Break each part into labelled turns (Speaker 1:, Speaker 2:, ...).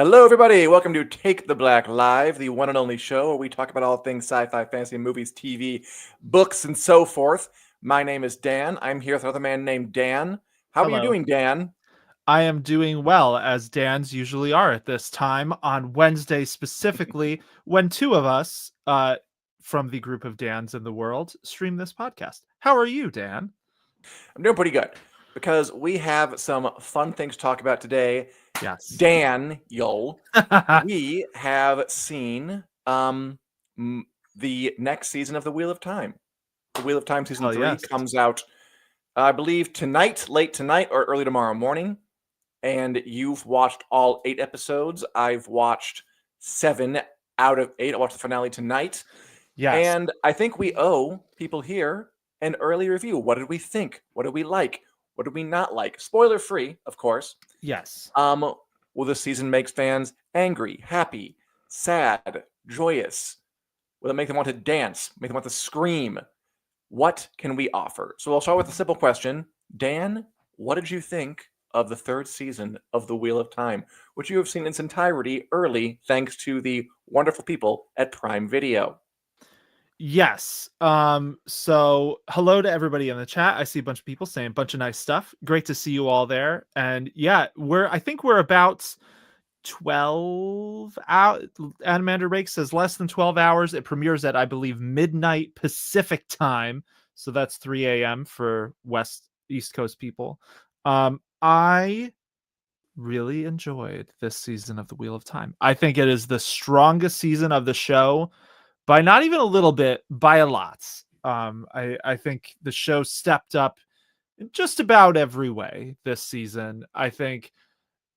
Speaker 1: Hello, everybody. Welcome to Take the Black Live, the one and only show where we talk about all things sci-fi, fantasy, movies, TV, books, and so forth. My name is Dan. I'm here with another man named Dan. How are you
Speaker 2: Hello.
Speaker 1: doing, Dan?
Speaker 2: I am doing well, as Dan's usually are at this time on Wednesday, specifically when two of us from the group of Dans in the world stream this podcast. How are you, Dan?
Speaker 1: I'm doing pretty good because we have some fun things to talk about today.
Speaker 2: Yes.
Speaker 1: Dan, we have seen the next season of The Wheel of Time. The Wheel of Time season
Speaker 2: Hell
Speaker 1: 3
Speaker 2: yes.
Speaker 1: comes out, I believe, tonight, late tonight, or early tomorrow morning. And you've watched all 8 episodes. I've watched 7 out of 8. I watched the finale tonight.
Speaker 2: Yes.
Speaker 1: And I think we owe people here an early review. What did we think? What did we like? What did we not like? Spoiler free, of course.
Speaker 2: Yes.
Speaker 1: Will this season make fans angry, happy, sad, joyous? Will it make them want to dance? Make them want to scream? What can we offer? So I'll start with a simple question. Dan, what did you think of the 3rd season of The Wheel of Time, which you have seen in its entirety early thanks to the wonderful people at Prime Video?
Speaker 2: Yes. So hello to everybody in the chat. I see a bunch of people saying a bunch of nice stuff. Great to see you all there. And yeah, I think we're about 12 out. Animander Rake says less than 12 hours. It premieres at, I believe, midnight Pacific time. So that's 3 a.m. for East Coast people. I really enjoyed this season of The Wheel of Time. I think it is the strongest season of the show by not even a little bit, by a lot. I think the show stepped up in just about every way this season. I think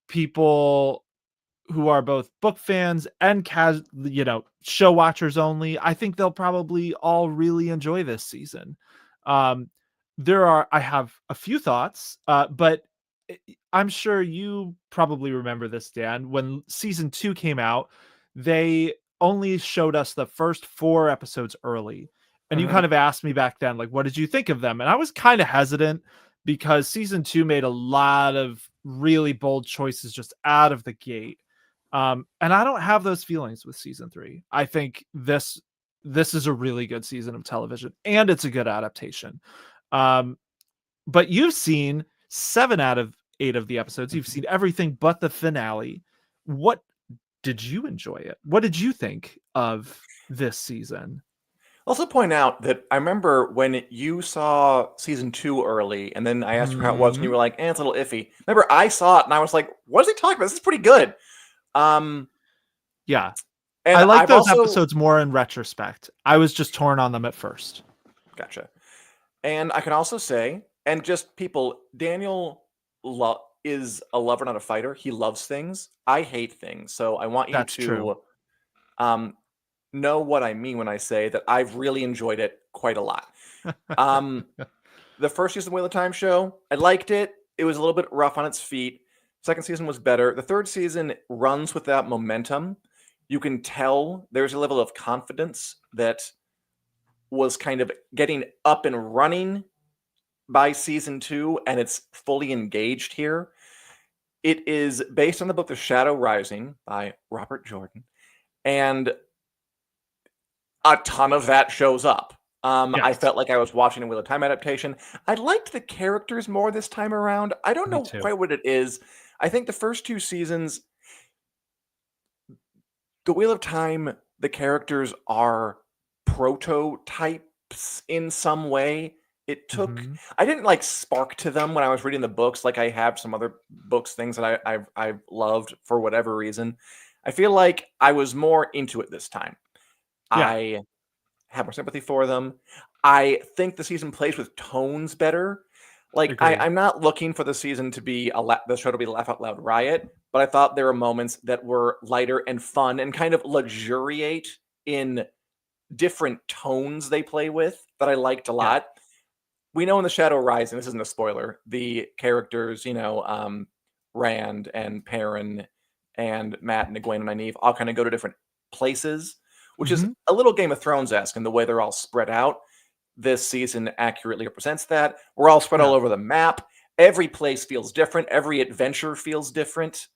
Speaker 2: people who are both book fans and show watchers only, I think they'll probably all really enjoy this season. I have a few thoughts, but I'm sure you probably remember this, Dan. When season 2 came out, they only showed us the first 4 episodes early. And you kind of asked me back then, like, what did you think of them? And I was kind of hesitant because season 2 made a lot of really bold choices just out of the gate. And I don't have those feelings with season 3. I think this is a really good season of television, and it's a good adaptation. But you've seen 7 out of 8 of the episodes. You've seen everything but the finale. What did you enjoy it? What did you think of this season?
Speaker 1: Also point out that I remember when you saw season 2 early, and then I asked you how it was, and you were like, it's a little iffy. Remember, I saw it, and I was like, what is he talking about? This is pretty good.
Speaker 2: Yeah.
Speaker 1: And
Speaker 2: I like those episodes more in retrospect. I was just torn on them at first.
Speaker 1: Gotcha. And I can also say, and just people, Daniel is a lover, not a fighter. He loves things. I hate things. So I want you
Speaker 2: That's
Speaker 1: to
Speaker 2: true.
Speaker 1: know what I mean when I say that I've really enjoyed it quite a lot. The first season of Wheel of Time show, I liked it. It was a little bit rough on its feet. Second season was better. The 3rd season runs with that momentum. You can tell there's a level of confidence that was kind of getting up and running by season 2, and it's fully engaged here. It is based on the book The Shadow Rising by Robert Jordan, and a ton of that shows up. Yes. I felt like I was watching a Wheel of Time adaptation. I liked the characters more this time around. I don't know quite what it is. I think the first 2 seasons, the Wheel of Time, the characters are prototypes in some way. It took I didn't like spark to them when I was reading the books like I have some other books, things that I've loved for whatever reason. I feel like I was more into it this time. Yeah. I have more sympathy for them. I think the season plays with tones better. Like I'm not looking for the season to be the show to be a laugh out loud riot, but I thought there were moments that were lighter and fun and kind of luxuriate in different tones they play with that I liked a lot. We know in The Shadow Rising, this isn't a spoiler, the characters, Rand and Perrin and Matt and Egwene and Nynaeve all kind of go to different places, which is a little Game of Thrones-esque in the way they're all spread out. This season accurately represents that. We're all spread all over the map. Every place feels different. Every adventure feels different.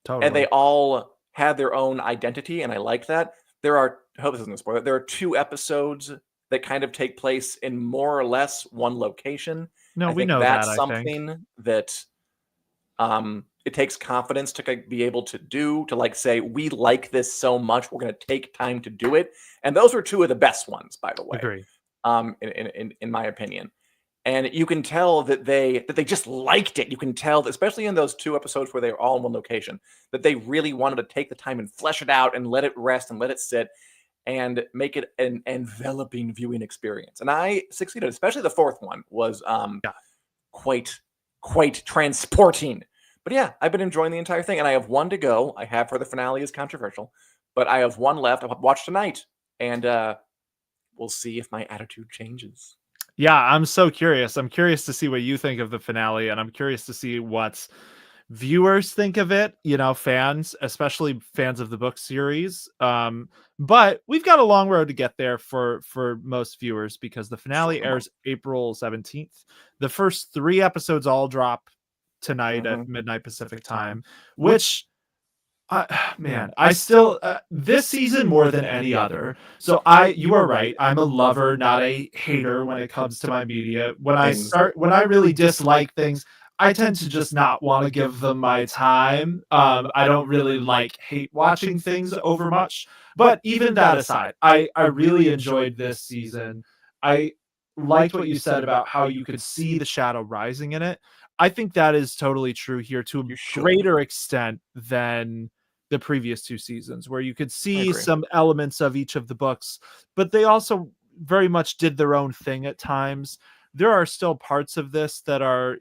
Speaker 1: Totally. And they all had their own identity, and I like that. I hope this isn't a spoiler. There are 2 episodes that kind of take place in more or less one location.
Speaker 2: No,
Speaker 1: I
Speaker 2: we
Speaker 1: think
Speaker 2: know that,
Speaker 1: that's
Speaker 2: I think.
Speaker 1: something that it takes confidence to be able to do, to like say, we like this so much, we're going to take time to do it. And those were 2 of the best ones, by the way,
Speaker 2: Agree.
Speaker 1: in my opinion. And you can tell that they just liked it. You can tell, especially in those 2 episodes where they were all in one location, that they really wanted to take the time and flesh it out and let it rest and let it sit and make it an enveloping viewing experience. And I succeeded, especially the 4th one was
Speaker 2: Yeah.
Speaker 1: quite transporting. But yeah, I've been enjoying the entire thing, and I have 1 to go. I have heard the finale is controversial, but I have 1 left. I'll watch tonight, and we'll see if my attitude changes.
Speaker 2: Yeah, I'm so curious. I'm curious to see what you think of the finale, and I'm curious to see what viewers think of it, fans, especially fans of the book series. But we've got a long road to get there for most viewers, because the finale airs April 17th. The first 3 episodes all drop tonight at midnight Pacific time, which man, I still this season more than any other. So you are right. I'm a lover, not a hater when it comes to my media. When I really dislike things, I tend to just not want to give them my time. I don't really hate watching things over much. But even that aside, I really enjoyed this season. I liked what you said about how you could see the shadow rising in it. I think that is totally true here to a greater extent than the previous 2 seasons, where you could see some elements of each of the books, but they also very much did their own thing at times. There are still parts of this that are,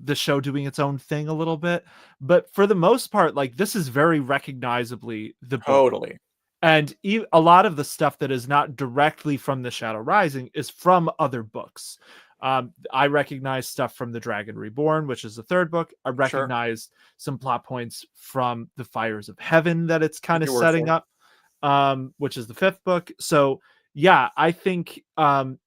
Speaker 2: the show doing its own thing a little bit, but for the most part, this is very recognizably the book.
Speaker 1: Totally.
Speaker 2: And a lot of the stuff that is not directly from The Shadow Rising is from other books. I recognize stuff from The Dragon Reborn, which is the 3rd book. I recognized some plot points from The Fires of Heaven that it's kind of setting up, which is the 5th book. So yeah, I think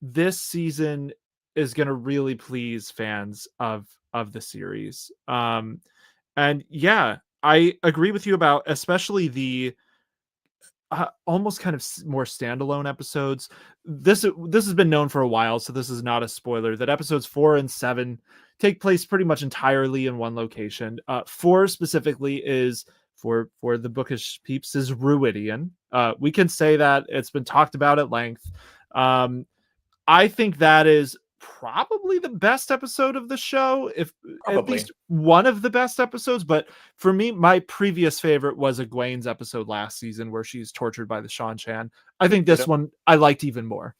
Speaker 2: this season is going to really please fans of the series. And yeah, I agree with you about especially the almost kind of more standalone episodes. This has been known for a while, so this is not a spoiler, that episodes 4 and 7 take place pretty much entirely in one location. 4 specifically is for the bookish peeps is Ruidian. We can say that it's been talked about at length. I think that is probably the best episode of the show, if at least one of the best episodes. But for me, my previous favorite was Egwene's episode last season where she's tortured by the Shan-Chan. I think this one I liked even more.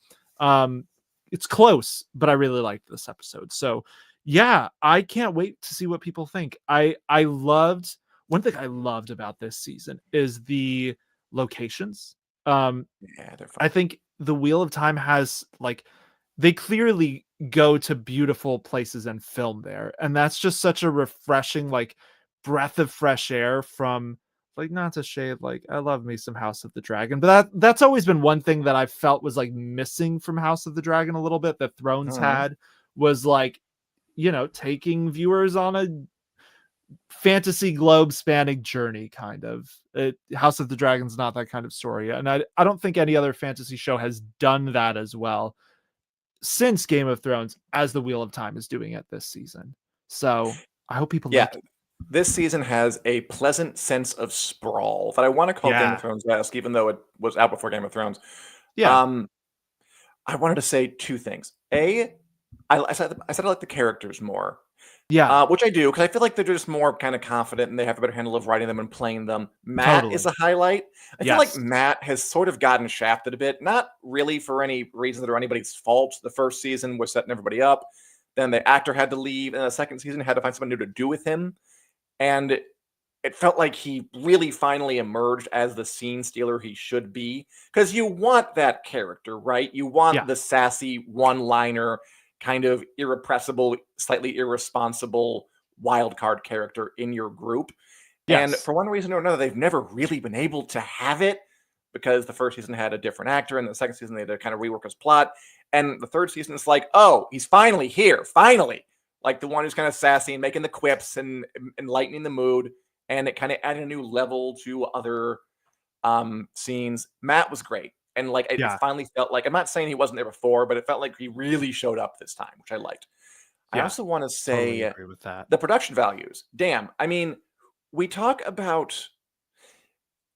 Speaker 2: It's close, but I really liked this episode. So yeah, I can't wait to see what people think. One thing I loved about this season is the locations.
Speaker 1: Yeah, they're fun.
Speaker 2: I think the Wheel of Time has they clearly go to beautiful places and film there, and that's just such a refreshing breath of fresh air from not to shade, I love me some House of the Dragon, but that's always been one thing that I felt was missing from House of the Dragon a little bit, that Thrones had, was taking viewers on a fantasy globe spanning journey kind of. House of the Dragon's not that kind of story, and I don't think any other fantasy show has done that as well since Game of Thrones as the Wheel of Time is doing it this season. So I hope people like it.
Speaker 1: This season has a pleasant sense of sprawl that I want to call Game of Thrones-esque, even though it was out before Game of Thrones. I wanted to say 2 things. I said I like the characters more.
Speaker 2: Yeah.
Speaker 1: Which I do, because I feel like they're just more kind of confident and they have a better handle of writing them and playing them. Matt is a highlight. I feel like Matt has sort of gotten shafted a bit, not really for any reason that are anybody's fault. The first season was setting everybody up. Then the actor had to leave, and the second season had to find someone new to do with him. And it felt like he really finally emerged as the scene stealer he should be. Because you want that character, right? You want the sassy one-liner, kind of irrepressible, slightly irresponsible wild card character in your group. And for one reason or another, they've never really been able to have it, because the first season had a different actor, and the second season they had to kind of rework his plot. And the third season, it's oh, he's finally here, finally. The one who's kind of sassy and making the quips and lightening the mood. and it kind of added a new level to other scenes. Matt was great. And like it
Speaker 2: Yeah.
Speaker 1: finally felt like, I'm not saying he wasn't there before, but it felt like he really showed up this time, which I liked. I
Speaker 2: Yeah.
Speaker 1: also want to
Speaker 2: Totally
Speaker 1: say
Speaker 2: agree with that.
Speaker 1: the production values. Damn. I mean, we talk about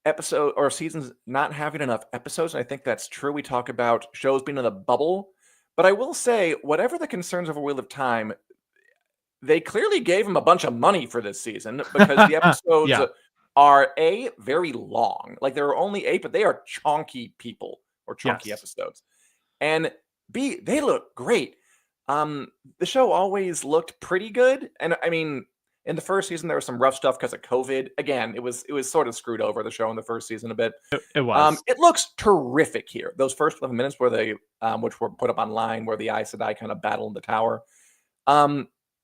Speaker 1: episode or seasons not having enough episodes, and I think that's true. We talk about shows being in a bubble, but I will say, whatever the concerns of A Wheel of Time, they clearly gave him a bunch of money for this season because the episodes
Speaker 2: Yeah.
Speaker 1: are A, very long. Like there are only 8, but they are chunky people or chunky
Speaker 2: Yes.
Speaker 1: episodes. And B, they look great. The show always looked pretty good. And I mean, in the first season, there was some rough stuff because of COVID. Again, it was sort of screwed over the show in the first season a bit.
Speaker 2: It was.
Speaker 1: It looks terrific here. Those first 11 minutes where they, which were put up online, where the Aes Sedai kind of battle in the tower.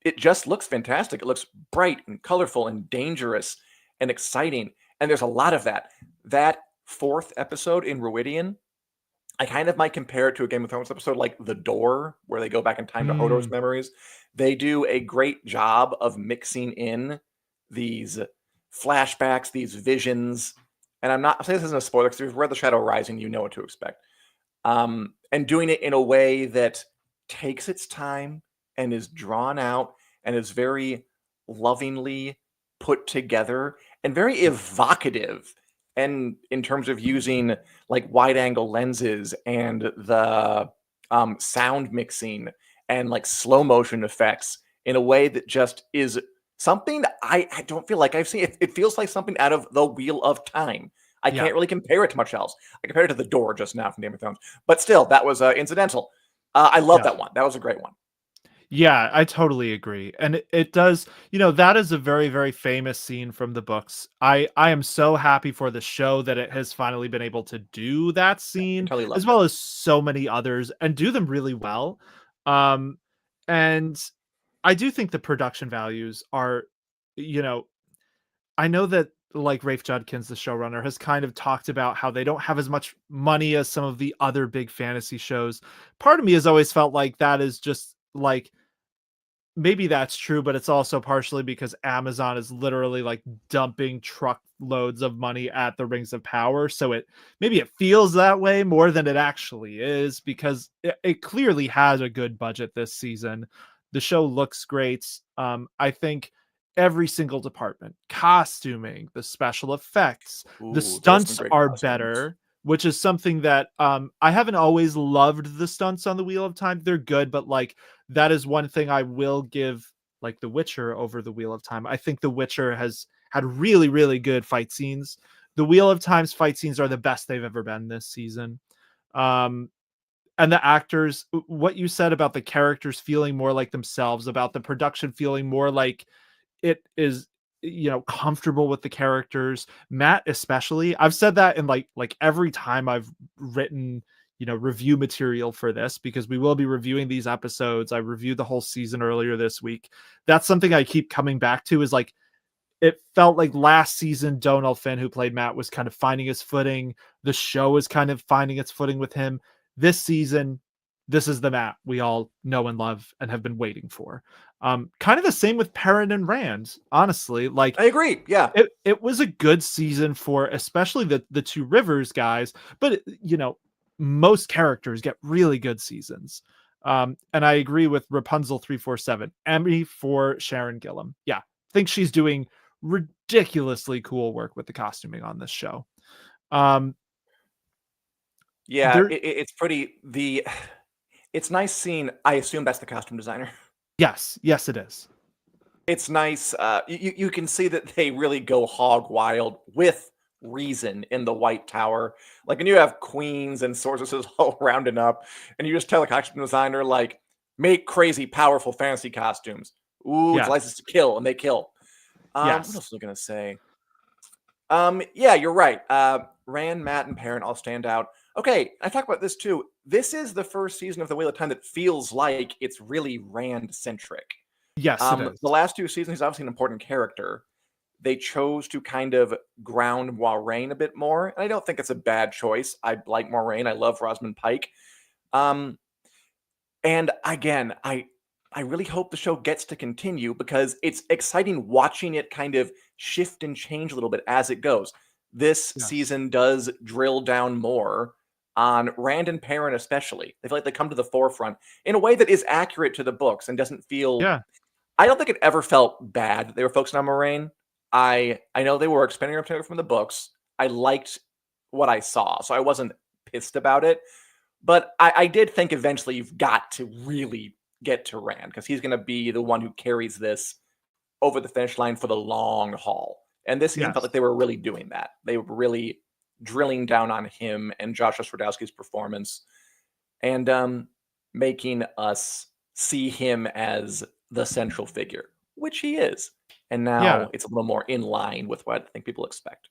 Speaker 1: It just looks fantastic. It looks bright and colorful and dangerous and exciting. And there's a lot of that. That 4th episode in Ruidian, I kind of might compare it to a Game of Thrones episode like The Door, where they go back in time to Hodor's memories. They do a great job of mixing in these flashbacks, these visions. And I'm saying this isn't a spoiler because if you've read The Shadow Rising, you know what to expect. And doing it in a way that takes its time and is drawn out and is very lovingly put together and very evocative. And in terms of using like wide angle lenses and the sound mixing and like slow motion effects in a way that just is something I don't feel like I've seen. It feels like something out of The Wheel of Time. I can't really compare it to much else. I compared it to The Door just now from Game of Thrones, but still, that was incidental. I love that one. That was a great one.
Speaker 2: Yeah, I totally agree. And it does, that is a very, very famous scene from the books. I am so happy for the show that it has finally been able to do that scene,
Speaker 1: Totally love
Speaker 2: as
Speaker 1: that.
Speaker 2: well as so many others, and do them really well. And I do think the production values are, I know that like Rafe Judkins, the showrunner, has kind of talked about how they don't have as much money as some of the other big fantasy shows. Part of me has always felt like that is just like, maybe that's true, but it's also partially because Amazon is literally like dumping truckloads of money at the Rings of Power. So maybe it feels that way more than it actually is, because it clearly has a good budget this season. The show looks great. I think every single department, costuming, the special effects, the
Speaker 1: There are some
Speaker 2: stunts
Speaker 1: great
Speaker 2: are
Speaker 1: costumes.
Speaker 2: better, which is something that I haven't always loved. The stunts on the Wheel of Time, they're good, but like that is one thing I will give like The Witcher over the Wheel of Time. I think The Witcher has had really, really good fight scenes. The Wheel of Time's fight scenes are the best they've ever been this season. And the actors, what you said about the characters feeling more like themselves, about the production feeling more like it is, comfortable with the characters. Matt especially, I've said that in like every time I've written review material for this, because we will be reviewing these episodes. I reviewed the whole season earlier this week. That's something I keep coming back to, is like it felt like last season Donal Finn, who played Matt, was kind of finding his footing. The show is kind of finding its footing with him. This season, this is the Matt we all know and love and have been waiting for. Kind of the same with Perrin and Rand, honestly. Like,
Speaker 1: I agree. Yeah.
Speaker 2: it was a good season for especially the Two Rivers guys, but most characters get really good seasons. And I agree with Rapunzel 347, Emmy for Sharon Gillam. Yeah, think she's doing ridiculously cool work with the costuming on this show.
Speaker 1: Yeah,
Speaker 2: There,
Speaker 1: it's pretty it's nice seeing, I assume that's the costume designer.
Speaker 2: yes, it is.
Speaker 1: It's nice. You can see that they really go hog wild with reason in the White Tower. Like, and you have queens and sorceresses all rounded up, and you just tell the costume designer, like, make crazy, powerful fantasy costumes. Ooh, it's
Speaker 2: Yes,
Speaker 1: license to kill, and they kill. What
Speaker 2: yes,
Speaker 1: else was I gonna say? Yeah, you're right. Rand, Matt, and Perrin all stand out. Okay, I talk about this too. This is the first season of The Wheel of Time that feels like it's really Rand centric.
Speaker 2: yes, it is.
Speaker 1: The last 2 seasons, he's obviously an important character. They chose to kind of ground Moiraine a bit more, and I don't think it's a bad choice. I like Moiraine. I love Rosamund Pike. And again, I really hope the show gets to continue because it's exciting watching it kind of shift and change a little bit as it goes. This
Speaker 2: Yes.
Speaker 1: season does drill down more on Rand and Perrin, especially. They feel like they come to the forefront in a way that is accurate to the books and doesn't feel.
Speaker 2: Yeah.
Speaker 1: I don't think it ever felt bad that they were focusing on Moraine. I know they were expanding material from the books. I liked what I saw, so I wasn't pissed about it. But I did think eventually you've got to really get to Rand because he's going to be the one who carries this over the finish line for the long haul. And this season felt
Speaker 2: Yes.
Speaker 1: like they were really doing that. They were really drilling down on him and Josh Stradowski's performance and making us see him as the central figure, which he is. And
Speaker 2: Yeah.
Speaker 1: now it's a little more in line with what I think people expect.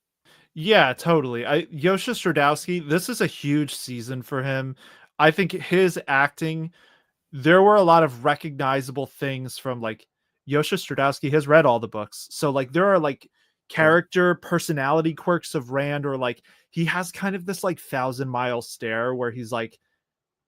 Speaker 2: Yeah, totally. Yosha Stradowski, this is a huge season for him. I think his acting, there were a lot of recognizable things from like Yosha Stradowski has read all the books. So like there are like
Speaker 1: Sure.
Speaker 2: character personality quirks of Rand, or like he has kind of this like 1,000-mile stare where he's like,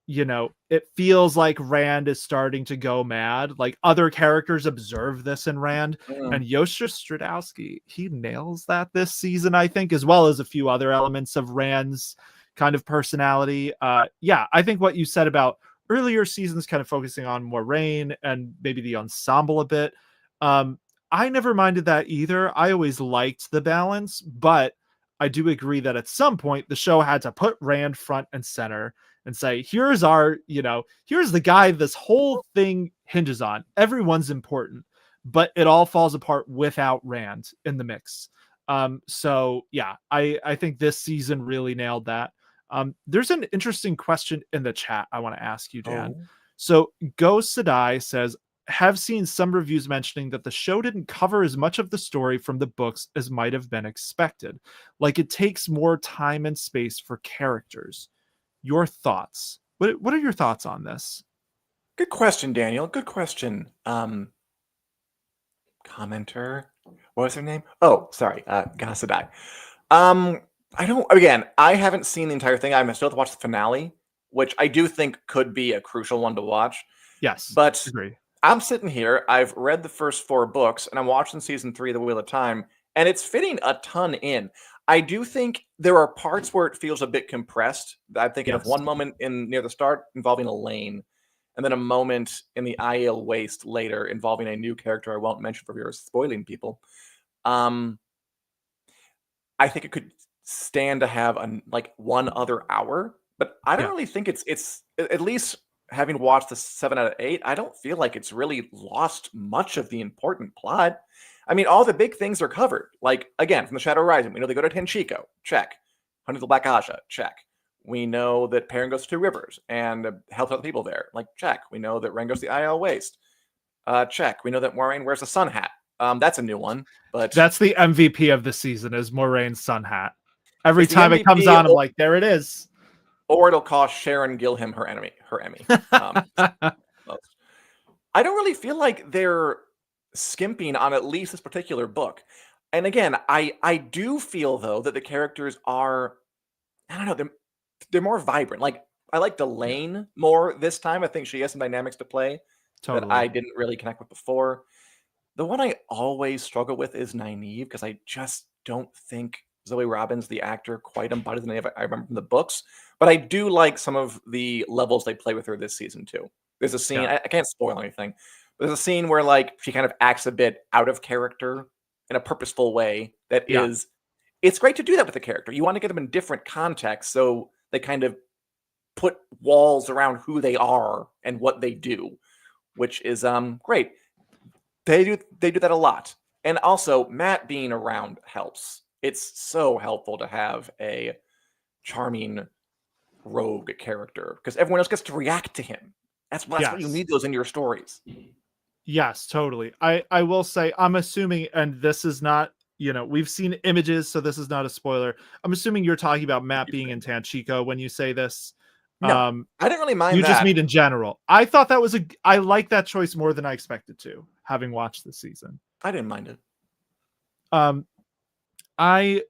Speaker 2: it feels like Rand is starting to go mad. Like other characters observe this in Rand,
Speaker 1: Mm.
Speaker 2: and Yosha Stradowski, he nails that this season, I think, as well as a few other elements of Rand's kind of personality. Yeah, I think what you said about earlier seasons kind of focusing on Moraine and maybe the ensemble a bit. Um, I never minded that either. I always liked the balance, but I do agree that at some point the show had to put Rand front and center and say, here's here's the guy this whole thing hinges on. Everyone's important, but it all falls apart without Rand in the mix. So yeah, I think this season really nailed that. There's an interesting question in the chat I want to ask you, Dan.
Speaker 1: Oh.
Speaker 2: So Go Sadai says, have seen some reviews mentioning that the show didn't cover as much of the story from the books as might have been expected. Like it takes more time and space for characters. Your thoughts? What are your thoughts on this?
Speaker 1: Good question, Daniel. Good question. Commenter. What was her name? Oh, sorry. Gasadai. Um, I don't. Again, I haven't seen the entire thing. I'm still to watch the finale, which I do think could be a crucial one to watch.
Speaker 2: Yes,
Speaker 1: But
Speaker 2: agree.
Speaker 1: I'm sitting here. I've read the first 4 books, and I'm watching season 3 of The Wheel of Time, and it's fitting a ton in. I do think there are parts where it feels a bit compressed. I'm thinking of
Speaker 2: Yes.
Speaker 1: one moment in near the start involving Elaine, and then a moment in the Aiel Waste later involving a new character I won't mention for fear of spoiling people. Um, I think it could stand to have like 1 other hour, but I don't
Speaker 2: Yeah.
Speaker 1: really think it's at least having watched the 7 out of 8. I don't feel like it's really lost much of the important plot. I mean, all the big things are covered. Like again, from the Shadow Rising, we know they go to Tenchiko, check. Hunting the Black Aja, check. We know that Perrin goes to Two Rivers and helps out the people there, like check. We know that Ren goes to the IL Waste, check. We know that Moraine wears a sun hat. That's a new one, but
Speaker 2: That's the MVP of the season is Moraine's sun hat. Every
Speaker 1: it's the
Speaker 2: time it comes
Speaker 1: MVP,
Speaker 2: on, I'm like, there it is.
Speaker 1: or it'll cost Sharon Gilham her Emmy. Most. I don't really feel like they're skimping on at least this particular book. And again, I do feel though that the characters are, I don't know, they're more vibrant. Like I like
Speaker 2: Yeah,
Speaker 1: Delane more this time. I think she has some dynamics to play that
Speaker 2: totally.
Speaker 1: I didn't really connect with before. The one I always struggle with is Nynaeve because I just don't think Zoe Robbins, the actor, quite embodies the Nynaeve I remember from the books. But I do like some of the levels they play with her this season too. There's a scene,
Speaker 2: Yeah.
Speaker 1: I can't spoil anything, but there's a scene where like she kind of acts a bit out of character in a purposeful way that
Speaker 2: Yeah.
Speaker 1: is, it's great to do that with a character. You want to get them in different contexts so they kind of put walls around who they are and what they do, which is great. They do that a lot. And also Matt being around helps. It's so helpful to have a charming rogue character because everyone else gets to react to him. That's what you
Speaker 2: Yes.
Speaker 1: need those in your stories.
Speaker 2: Yes, totally. I will say, I'm assuming, and this is not, we've seen images, so this is not a spoiler. I'm assuming you're talking about Matt being in Tanchico when you say this.
Speaker 1: No, I didn't really
Speaker 2: You
Speaker 1: mind
Speaker 2: just
Speaker 1: that.
Speaker 2: mean in general. I thought that was I like that choice more than I expected to, having watched the season.
Speaker 1: I didn't mind it.
Speaker 2: Um, I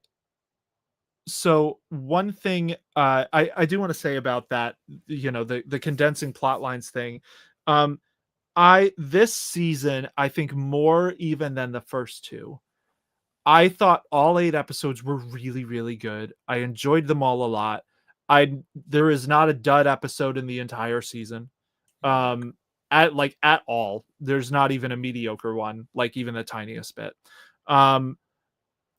Speaker 2: so one thing I do want to say about that, the condensing plot lines thing. Um, This season, I think more even than the first two. I thought all 8 episodes were really, really good. I enjoyed them all a lot. There is not a dud episode in the entire season. At all. There's not even a mediocre one, like even the tiniest bit.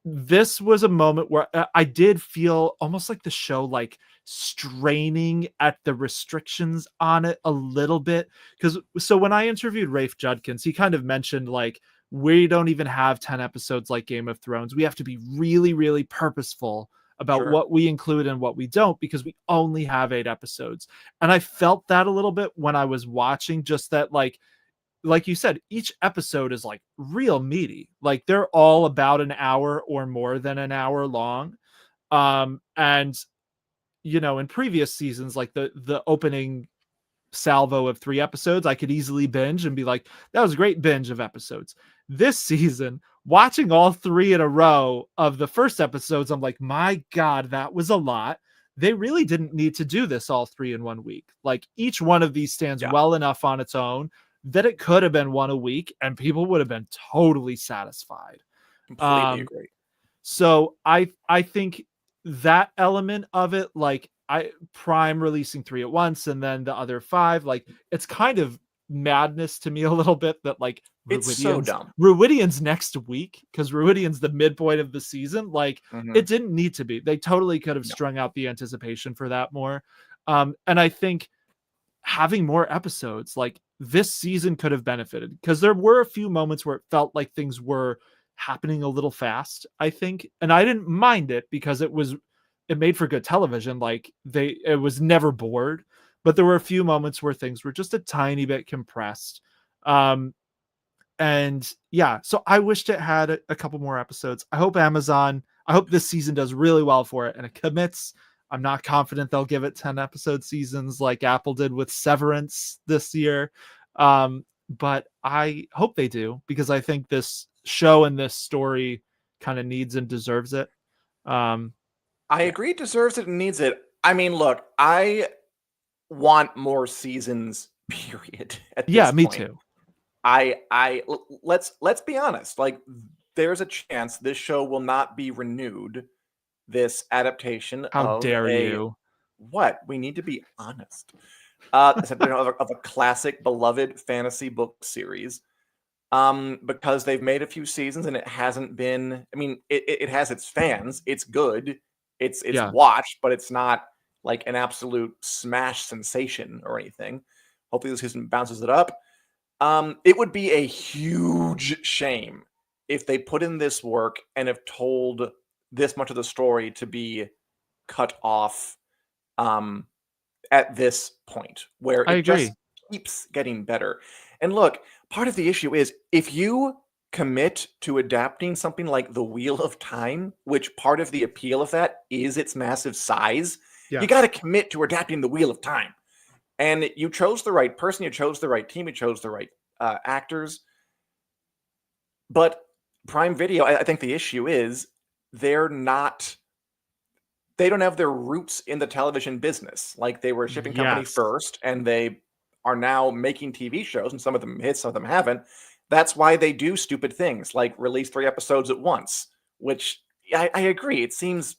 Speaker 2: This was a moment where I did feel almost like the show like straining at the restrictions on it a little bit. Because so when I interviewed Rafe Judkins, he kind of mentioned like we don't even have 10 episodes like Game of Thrones. We have to be really, really purposeful about what we include and what we don't because we only have 8 episodes. And I felt that a little bit when I was watching, just that like you said, each episode is like real meaty. Like they're all about an hour or more than an hour long. And you know, in previous seasons, like the opening salvo of 3 episodes, I could easily binge and be like, that was a great binge of episodes. This season, watching all 3 in a row of the first episodes, I'm like, my God, that was a lot. They really didn't need to do this all 3 in 1 week. Like each one of these stands well enough on its own that it could have been 1 a week and people would have been totally satisfied.
Speaker 1: Completely agree.
Speaker 2: So I think that element of it, like Prime releasing 3 at once and then the other 5, like it's kind of madness to me a little bit that like
Speaker 1: it's so dumb.
Speaker 2: Ruidian's next week, because Ruidian's the midpoint of the season. Like it didn't need to be. They totally could have strung out the anticipation for that more. And I think having more episodes like this season could have benefited, because there were a few moments where it felt like things were happening a little fast, I think. And I didn't mind it because it made for good television. Like it was never bored, but there were a few moments where things were just a tiny bit compressed. And yeah, so I wished it had a couple more episodes. I hope this season does really well for it and it commits. I'm not confident they'll give it 10 episode seasons like Apple did with Severance this year. But I hope they do, because I think this show and this story kind of needs and deserves it.
Speaker 1: I agree, it deserves it and needs it. I mean, look, I want more seasons, period. At this
Speaker 2: me
Speaker 1: point.
Speaker 2: too.
Speaker 1: Let's be honest. Like, there's a chance this show will not be renewed. This adaptation
Speaker 2: How dare you?
Speaker 1: What? We need to be honest. Of a classic, beloved fantasy book series. Because they've made a few seasons and it hasn't been. I mean, it has its fans. It's good. It's watched, but it's not like an absolute smash sensation or anything. Hopefully, this season bounces it up. It would be a huge shame if they put in this work and have told this much of the story to be cut off at this point, where it just keeps getting better. And look, part of the issue is if you commit to adapting something like The Wheel of Time, which part of the appeal of that is its massive size, you got to commit to adapting The Wheel of Time. And you chose the right person, you chose the right team, you chose the right actors. But Prime Video, I think the issue is they don't have their roots in the television business. Like, they were a shipping company first, and they are now making TV shows, and some of them hit, some of them haven't. That's why they do stupid things like release 3 episodes at once, which I agree. It seems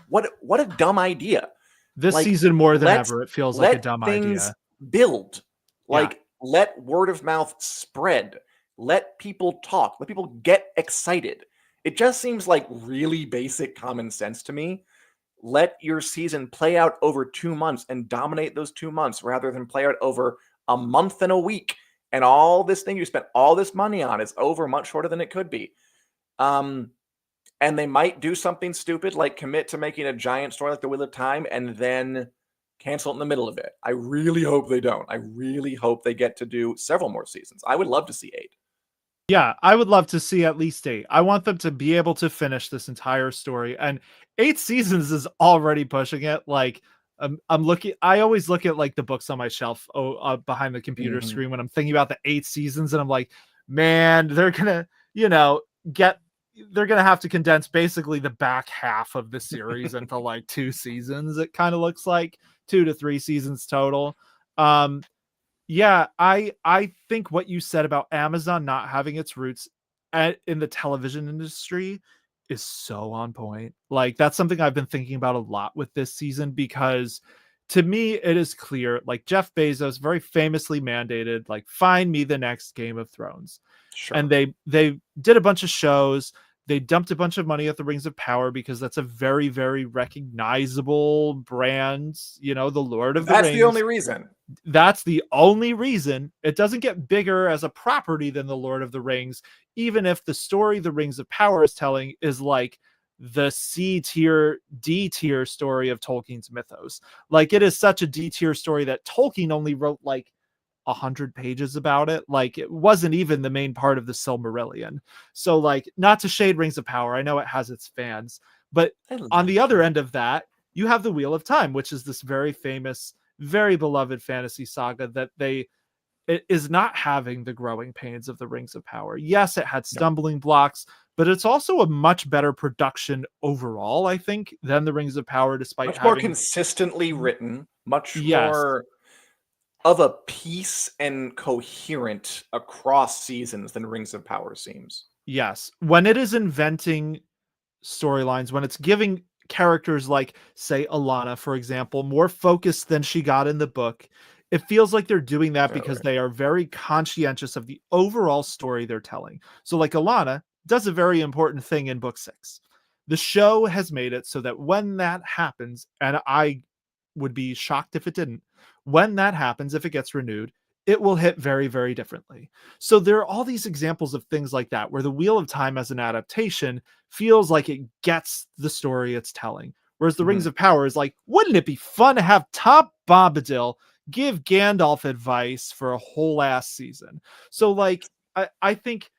Speaker 1: what a dumb idea.
Speaker 2: This season more than ever, it feels like a dumb idea.
Speaker 1: Build. Let word of mouth spread. Let people talk. Let people get excited. It just seems like really basic common sense to me. Let your season play out over 2 months and dominate those 2 months rather than play out over a month and a week. And all this thing you spent all this money on is over much shorter than it could be. And they might do something stupid like commit to making a giant story like The Wheel of Time and then cancel it in the middle of it. I really hope they don't. I really hope they get to do several more seasons. I would love to see 8.
Speaker 2: Yeah, I would love to see at least 8. I want them to be able to finish this entire story, and 8 seasons is already pushing it. Like, I always look at like the books on my shelf behind the computer screen when I'm thinking about the 8 seasons, and I'm like, man, they're gonna, they're gonna have to condense basically the back half of the series into like 2 seasons. It kind of looks like 2 to 3 seasons total. Yeah, I think what you said about Amazon not having its roots in the television industry is so on point. Like that's something I've been thinking about a lot with this season because to me it is clear like Jeff Bezos very famously mandated like find me the next Game of Thrones. And
Speaker 1: Sure.
Speaker 2: they did a bunch of shows. They dumped a bunch of money at the Rings of Power because that's a very very recognizable brand, you know, the Lord of the
Speaker 1: That's the
Speaker 2: Rings.
Speaker 1: only reason.
Speaker 2: That's the only reason. It doesn't get bigger as a property than the Lord of the Rings, even if the story the Rings of Power is telling is like the C tier, D tier story of Tolkien's mythos. Like it is such a D tier story that Tolkien only wrote like 100 pages about it. Like it wasn't even the main part of the Silmarillion. So like not to shade Rings of Power, I know it has its fans, but
Speaker 1: I
Speaker 2: on the
Speaker 1: like
Speaker 2: other
Speaker 1: it.
Speaker 2: end of that, you have the Wheel of Time, which is this very famous, very beloved fantasy saga that it is not having the growing pains of the Rings of Power. Yes, it had
Speaker 1: No.
Speaker 2: stumbling blocks, but it's also a much better production overall, I think, than the Rings of Power, despite
Speaker 1: Much more
Speaker 2: having
Speaker 1: consistently written, much
Speaker 2: yes,
Speaker 1: more of a piece and coherent across seasons than Rings of Power seems.
Speaker 2: yes. When it is inventing storylines, when it's giving characters like, say, Alana, for example, more focus than she got in the book, it feels like they're doing that
Speaker 1: Very
Speaker 2: because
Speaker 1: right.
Speaker 2: they are very conscientious of the overall story they're telling. So, like, Alana does a very important thing in book 6. The show has made it so that when that happens, and I would be shocked if it didn't, when that happens, if it gets renewed, it will hit very, very differently. So there are all these examples of things like that where the Wheel of Time as an adaptation feels like it gets the story it's telling. Whereas the Rings
Speaker 1: Mhm.
Speaker 2: of Power is like, wouldn't it be fun to have Top Bombadil give Gandalf advice for a whole ass season? So like I think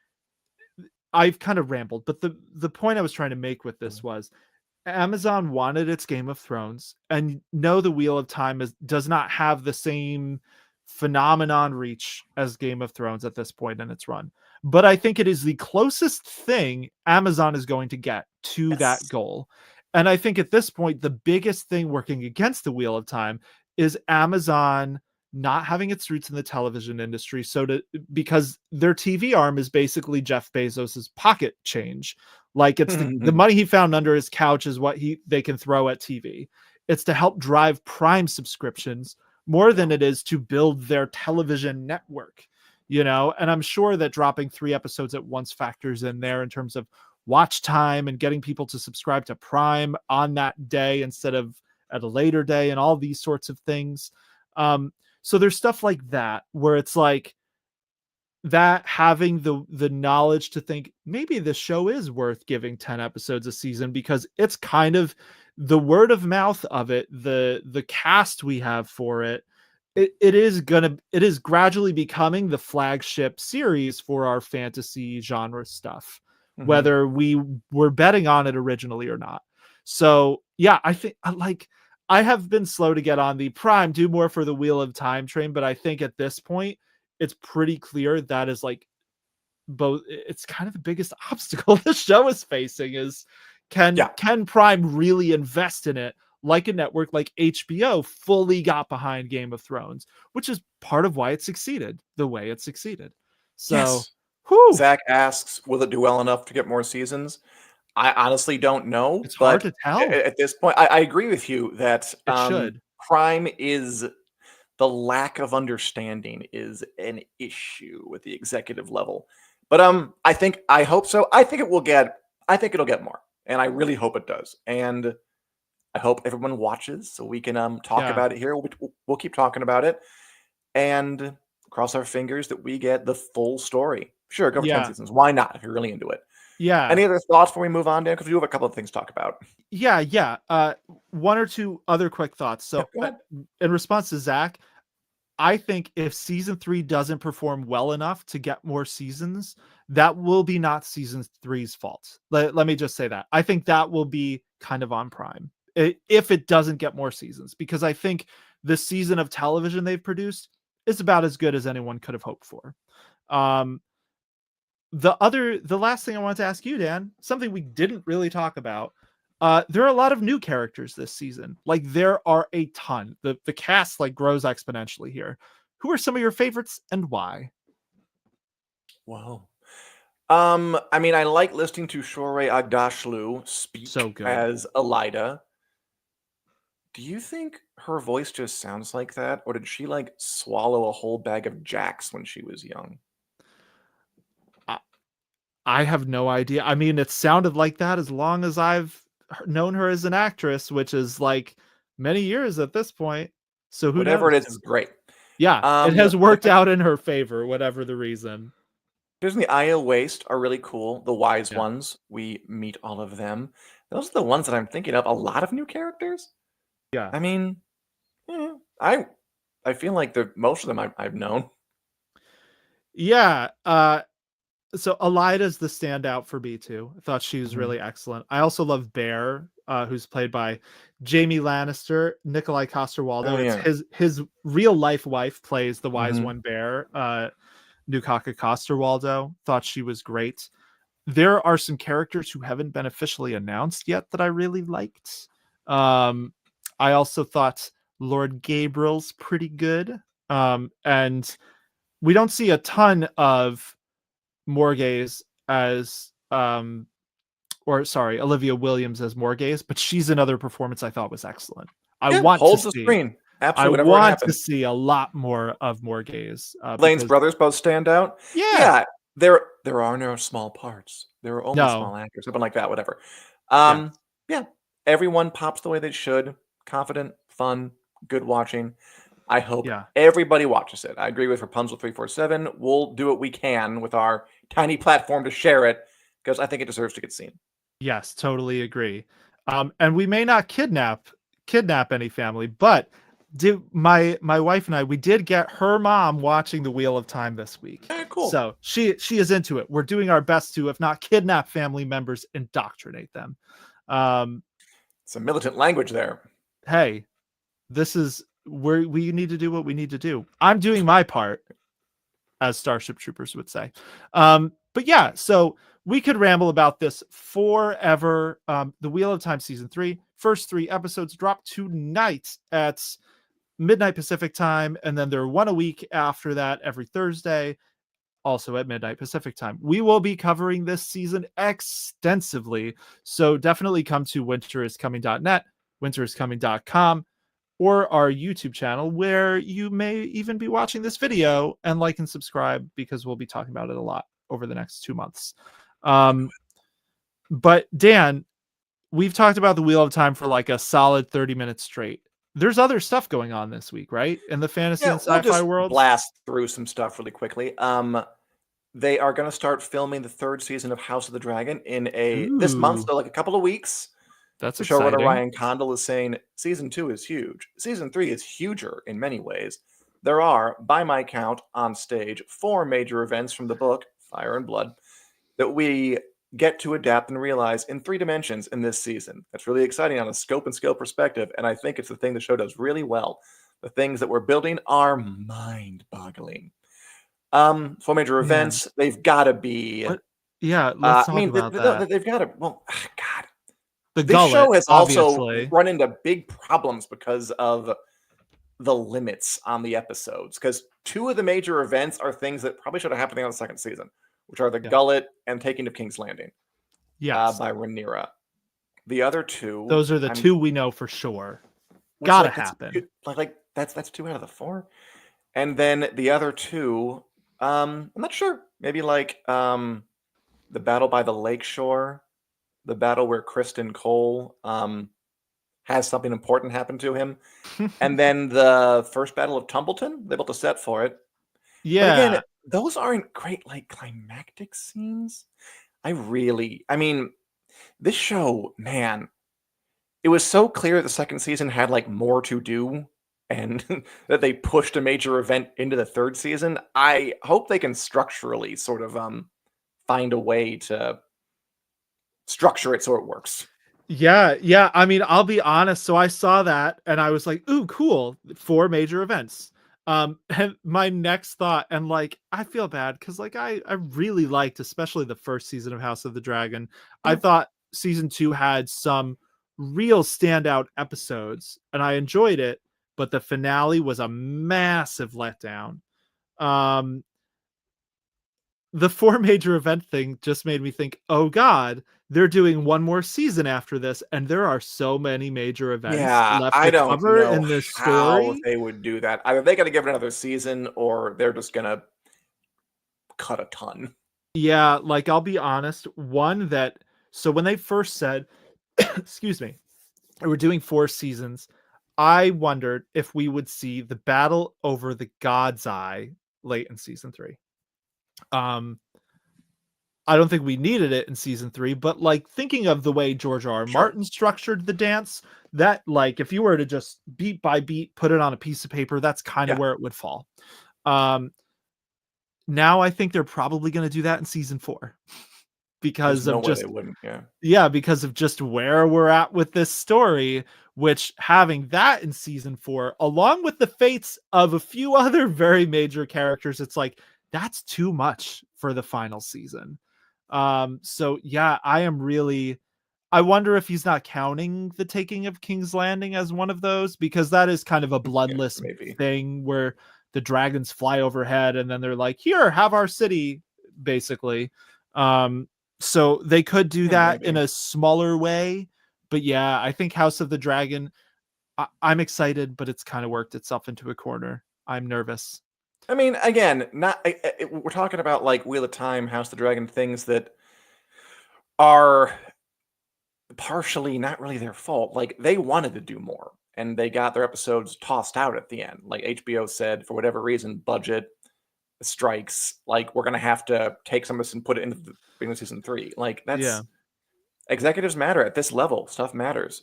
Speaker 2: I've kind of rambled, but the point I was trying to make with this was Amazon wanted its Game of Thrones, and no, the Wheel of Time does not have the same phenomenon reach as Game of Thrones at this point in its run. But I think it is the closest thing Amazon is going to get to that
Speaker 1: Yes.
Speaker 2: goal. And I think at this point, the biggest thing working against the Wheel of Time is Amazon not having its roots in the television industry. Because their TV arm is basically Jeff Bezos's pocket change. Like it's the money he found under his couch is what they can throw at TV. It's to help drive Prime subscriptions more
Speaker 1: Yeah.
Speaker 2: than it is to build their television network, you know? And I'm sure that dropping 3 episodes at once factors in there in terms of watch time and getting people to subscribe to Prime on that day instead of at a later day and all these sorts of things. So there's stuff like that where it's like that having the knowledge to think maybe this show is worth giving 10 episodes a season because it's kind of the word of mouth of it, the cast we have for it, it is gradually becoming the flagship series for our fantasy genre stuff,
Speaker 1: Mhm.
Speaker 2: whether we were betting on it originally or not. So yeah, I think like I have been slow to get on the Prime do more for the Wheel of Time train, but I think at this point it's pretty clear that is like both it's kind of the biggest obstacle the show is facing is
Speaker 1: Yeah.
Speaker 2: can Prime really invest in it like a network like HBO fully got behind Game of Thrones, which is part of why it succeeded the way it succeeded. So,
Speaker 1: Yes.
Speaker 2: whew,
Speaker 1: Zach asks, will it do well enough to get more seasons? I honestly don't know,
Speaker 2: it's hard
Speaker 1: but
Speaker 2: to tell.
Speaker 1: at this point, I agree with you that
Speaker 2: It should.
Speaker 1: crime is the lack of understanding is an issue with the executive level. But I hope so. I think it'll get more. And I really hope it does. And I hope everyone watches so we can talk
Speaker 2: Yeah.
Speaker 1: about it here. We'll keep talking about it and cross our fingers that we get the full story. Sure, go for 10
Speaker 2: Yeah.
Speaker 1: seasons. Why not if you're really into it?
Speaker 2: Yeah.
Speaker 1: Any other thoughts before we move on, Dan? Because we do have a couple of things to talk about.
Speaker 2: Yeah. One or two other quick thoughts.
Speaker 1: Yeah,
Speaker 2: So,
Speaker 1: go ahead.
Speaker 2: in response to Zach, I think if season 3 doesn't perform well enough to get more seasons, that will be not season three's fault. Let me just say that. I think that will be kind of on Prime if it doesn't get more seasons, because I think the season of television they've produced is about as good as anyone could have hoped for. Um, the last thing I wanted to ask you, Dan, something we didn't really talk about. There are a lot of new characters this season. Like there are a ton. The cast like grows exponentially here. who are some of your favorites and why?
Speaker 1: Whoa. I mean, I like listening to Shore Agdashlu
Speaker 2: So
Speaker 1: speak
Speaker 2: good.
Speaker 1: as Elida. Do you think her voice just sounds like that, or did she like swallow a whole bag of Jacks when she was young?
Speaker 2: I, I have no idea. I mean, it sounded like that as long as I've known her as an actress, which is like many years at this point. So who
Speaker 1: Whatever
Speaker 2: knows?
Speaker 1: it is great.
Speaker 2: Yeah, it has
Speaker 1: The
Speaker 2: worked out in her favor, whatever the reason.
Speaker 1: Disney the Io Waste are really cool. The wise
Speaker 2: Yeah.
Speaker 1: ones, we meet all of them. Those are the ones that I'm thinking of. A lot of new characters.
Speaker 2: Yeah.
Speaker 1: I mean, yeah, I feel like the most of them I've known.
Speaker 2: Yeah. So Elida's the standout for me too. I thought she was
Speaker 1: Mhm.
Speaker 2: really excellent. I also love Bear, who's played by Jamie Lannister. Nikolai
Speaker 1: Oh
Speaker 2: Coster-Waldau. It's
Speaker 1: yeah.
Speaker 2: his real life wife plays the wise
Speaker 1: Mhm.
Speaker 2: one Bear. Nukaka Coster-Waldau. Thought she was great. There are some characters who haven't been officially announced yet that I really liked. I also thought Lord Gabriel's pretty good. And we don't see a ton of Morgaze as or sorry, Olivia Williams as Morgaze, but she's another performance I thought was excellent. I
Speaker 1: Yeah,
Speaker 2: want to
Speaker 1: holds the
Speaker 2: see
Speaker 1: screen.
Speaker 2: I
Speaker 1: Absolutely, whatever would
Speaker 2: want to
Speaker 1: happen.
Speaker 2: see a lot more of Morgaze
Speaker 1: Blaine's
Speaker 2: because
Speaker 1: brothers both stand out.
Speaker 2: yeah,
Speaker 1: Yeah, there are no small parts. There are only
Speaker 2: no,
Speaker 1: small actors. Something like that. Whatever.
Speaker 2: yeah,
Speaker 1: Yeah, everyone pops the way they should. Confident, fun, good watching. I hope
Speaker 2: yeah.
Speaker 1: everybody watches it. I agree with Rapunzel 347. We'll do what we can with our tiny platform to share it because I think it deserves to get seen.
Speaker 2: Yes, totally agree. And we may not kidnap any family, but did my wife and I we did get her mom watching the Wheel of Time this week.
Speaker 1: Cool.
Speaker 2: So she is into it. We're doing our best to, if not kidnap family members, indoctrinate them. Um,
Speaker 1: Some militant language there.
Speaker 2: hey, this is where we need to do what we need to do. I'm doing my part, as Starship Troopers would say. But yeah, so we could ramble about this forever. The Wheel of Time season 3, first 3 episodes drop tonight at midnight Pacific time, and then they're one a week after that every Thursday, also at midnight Pacific time. We will be covering this season extensively, so definitely come to winteriscoming.net, winteriscoming.com, or our YouTube channel, where you may even be watching this video, and like and subscribe because we'll be talking about it a lot over the next 2 months. But Dan, we've talked about the Wheel of Time for like a solid 30 minutes straight. There's other stuff going on this week, right? In the fantasy
Speaker 1: Yeah,
Speaker 2: and
Speaker 1: we'll
Speaker 2: sci-fi
Speaker 1: just
Speaker 2: worlds.
Speaker 1: blast through some stuff really quickly. They are going to start filming the third season of House of the Dragon in this month,
Speaker 2: Ooh,
Speaker 1: so like a couple of weeks.
Speaker 2: that's
Speaker 1: The showrunner
Speaker 2: exciting.
Speaker 1: Ryan Condal is saying season 2 is huge. Season 3 is huger in many ways. There are, by my count, on stage 4 major events from the book Fire and Blood that we get to adapt and realize in 3 dimensions in this season. That's really exciting on a scope and scale perspective, and I think it's the thing the show does really well. The things that we're building are mind-boggling. 4 major
Speaker 2: Man,
Speaker 1: events. They've got to be.
Speaker 2: what? Yeah, let's
Speaker 1: I
Speaker 2: talk
Speaker 1: mean,
Speaker 2: about that.
Speaker 1: they've got to. Well, God,
Speaker 2: The
Speaker 1: this
Speaker 2: gullet,
Speaker 1: show has also
Speaker 2: obviously.
Speaker 1: run into big problems because of the limits on the episodes. Because 2 of the major events are things that probably should have happened on the second season, which are the
Speaker 2: Yeah.
Speaker 1: Gullet and Taking of King's Landing
Speaker 2: Yes.
Speaker 1: by Rhaenyra. The other 2,
Speaker 2: Those are the
Speaker 1: I'm
Speaker 2: 2 we know for sure.
Speaker 1: which
Speaker 2: Gotta
Speaker 1: like that's
Speaker 2: happen.
Speaker 1: that's 2 out of the 4. And then the other 2, I'm not sure. Maybe the battle by the lakeshore, the battle where Kristen Cole has something important happen to him, and then the first battle of Tumbleton. They built a set for it, but again,
Speaker 2: Yeah.
Speaker 1: those aren't great like climactic scenes. I mean, this show, man, it was so clear the second season had like more to do and that they pushed a major event into the third season. I hope they can structurally sort of find a way to structure it so it works.
Speaker 2: Yeah, yeah. I mean, I'll be honest. So I saw that and I was like, "Ooh, cool! 4 major events." And my next thought, and like, I feel bad because like I really liked, especially the first season of House of the Dragon. I
Speaker 1: Yeah.
Speaker 2: thought season 2 had some real standout episodes, and I enjoyed it. but the finale was a massive letdown. The 4 major event thing just made me think, oh God, they're doing one more season after this, and there are so many major events
Speaker 1: Yeah,
Speaker 2: left
Speaker 1: I
Speaker 2: to
Speaker 1: don't
Speaker 2: cover
Speaker 1: know
Speaker 2: in this
Speaker 1: how
Speaker 2: story.
Speaker 1: they would do that. Either they got to give it another season, or they're just gonna cut a ton.
Speaker 2: Yeah, like I'll be honest, one that so when they first said, excuse me, we're doing 4 seasons, I wondered if we would see the battle over the God's Eye late in season 3. Um, I don't think we needed it in season 3, but like thinking of the way George R. R.
Speaker 1: Sure.
Speaker 2: Martin structured the dance, that like if you were to just beat by beat put it on a piece of paper, that's kind of
Speaker 1: Yeah.
Speaker 2: where it would fall. Um, Now I think they're probably going to do that in season 4
Speaker 1: There's
Speaker 2: because
Speaker 1: no
Speaker 2: of
Speaker 1: way they
Speaker 2: just
Speaker 1: wouldn't. Yeah.
Speaker 2: yeah, because of just where we're at with this story, which having that in season 4, along with the fates of a few other very major characters, it's like that's too much for the final season. So yeah, I wonder if he's not counting the taking of King's Landing as one of those, because that is kind of a
Speaker 1: Yeah,
Speaker 2: bloodless
Speaker 1: maybe.
Speaker 2: thing where the dragons fly overhead and then they're like, here, have our city, basically. So they could do
Speaker 1: Yeah,
Speaker 2: that in
Speaker 1: maybe.
Speaker 2: a smaller way. But yeah, I think House of the Dragon, I'm excited, but it's kind of worked itself into a corner. I'm nervous.
Speaker 1: I mean, again, not we're talking about like Wheel of Time, House of the Dragon, things that are partially not really their fault. Like they wanted to do more, and they got their episodes tossed out at the end. Like HBO said, for whatever reason, budget strikes. Like we're gonna have to take some of this and put it into the beginning of season 3. Like
Speaker 2: Yeah.
Speaker 1: that's executives matter at this level. Stuff matters.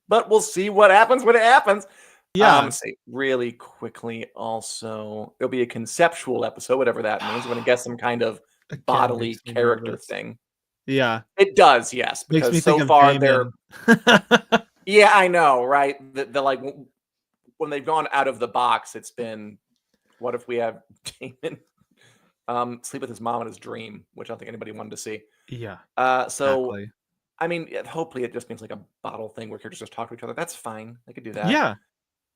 Speaker 1: But we'll see what happens when it happens.
Speaker 2: Yeah.
Speaker 1: Say really quickly. Also, there'll be a conceptual episode, whatever that means. We're gonna guess some kind of
Speaker 2: Again,
Speaker 1: bodily
Speaker 2: makes me
Speaker 1: character
Speaker 2: nervous.
Speaker 1: thing.
Speaker 2: Yeah.
Speaker 1: It does, yes,
Speaker 2: Makes
Speaker 1: because
Speaker 2: me think
Speaker 1: so
Speaker 2: of
Speaker 1: far they're
Speaker 2: Damien.
Speaker 1: yeah, I know, right? The like when they've gone out of the box, it's been what if we have Damon sleep with his mom in his dream, which I don't think anybody wanted to see.
Speaker 2: Yeah,
Speaker 1: So
Speaker 2: exactly.
Speaker 1: I mean, hopefully it just means like a bottle thing where characters just talk to each other. That's fine. They could do that.
Speaker 2: Yeah.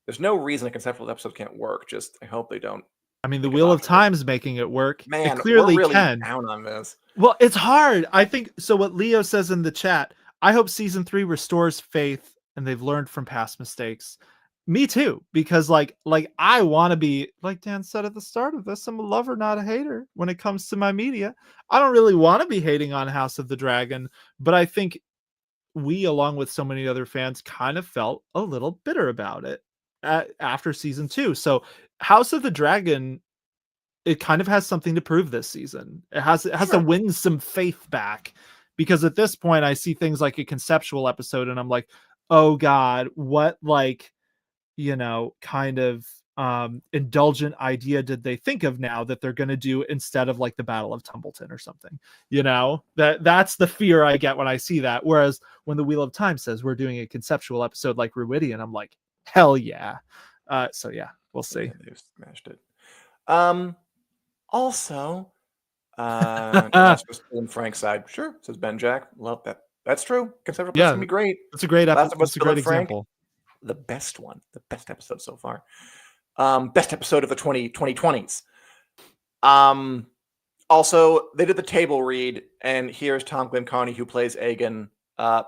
Speaker 1: There's no reason a conceptual episode can't work. Just I hope they don't
Speaker 2: I mean, the
Speaker 1: take a
Speaker 2: Wheel of
Speaker 1: botch with it.
Speaker 2: Time's making it work. It
Speaker 1: Man, we're
Speaker 2: clearly
Speaker 1: really
Speaker 2: can.
Speaker 1: down on this.
Speaker 2: Well, it's hard. I think so. What Leo says in the chat, I hope season 3 restores faith and they've learned from past mistakes. Me too, because like I want to be like Dan said at the start of this. I'm a lover, not a hater. When it comes to my media, I don't really want to be hating on House of the Dragon, but I think we, along with so many other fans, kind of felt a little bitter about it after season 2. So House of the Dragon, it kind of has something to prove this season. It has to
Speaker 1: Sure.
Speaker 2: win some faith back, because at this point I see things like a conceptual episode and I'm like, oh God, what like, kind of indulgent idea did they think of now that they're going to do instead of like the Battle of Tumbleton or something? That's the fear I get when I see that. Whereas when the Wheel of Time says we're doing a conceptual episode like Ruidian, I'm like, hell yeah. So yeah, we'll see.
Speaker 1: Yeah, they've smashed it. Also, the Last of Us on Frank's side. Sure, says Ben Jack. Love that. That's true. Conceptual episode's
Speaker 2: Yeah,
Speaker 1: gonna be great.
Speaker 2: that's a great
Speaker 1: Last of Us
Speaker 2: that's a
Speaker 1: Bill
Speaker 2: great
Speaker 1: and Frank,
Speaker 2: example.
Speaker 1: the best one, the best episode so far. Best episode of the 2020s. Also, they did the table read, and here's Tom Glencarney, who plays Aegon,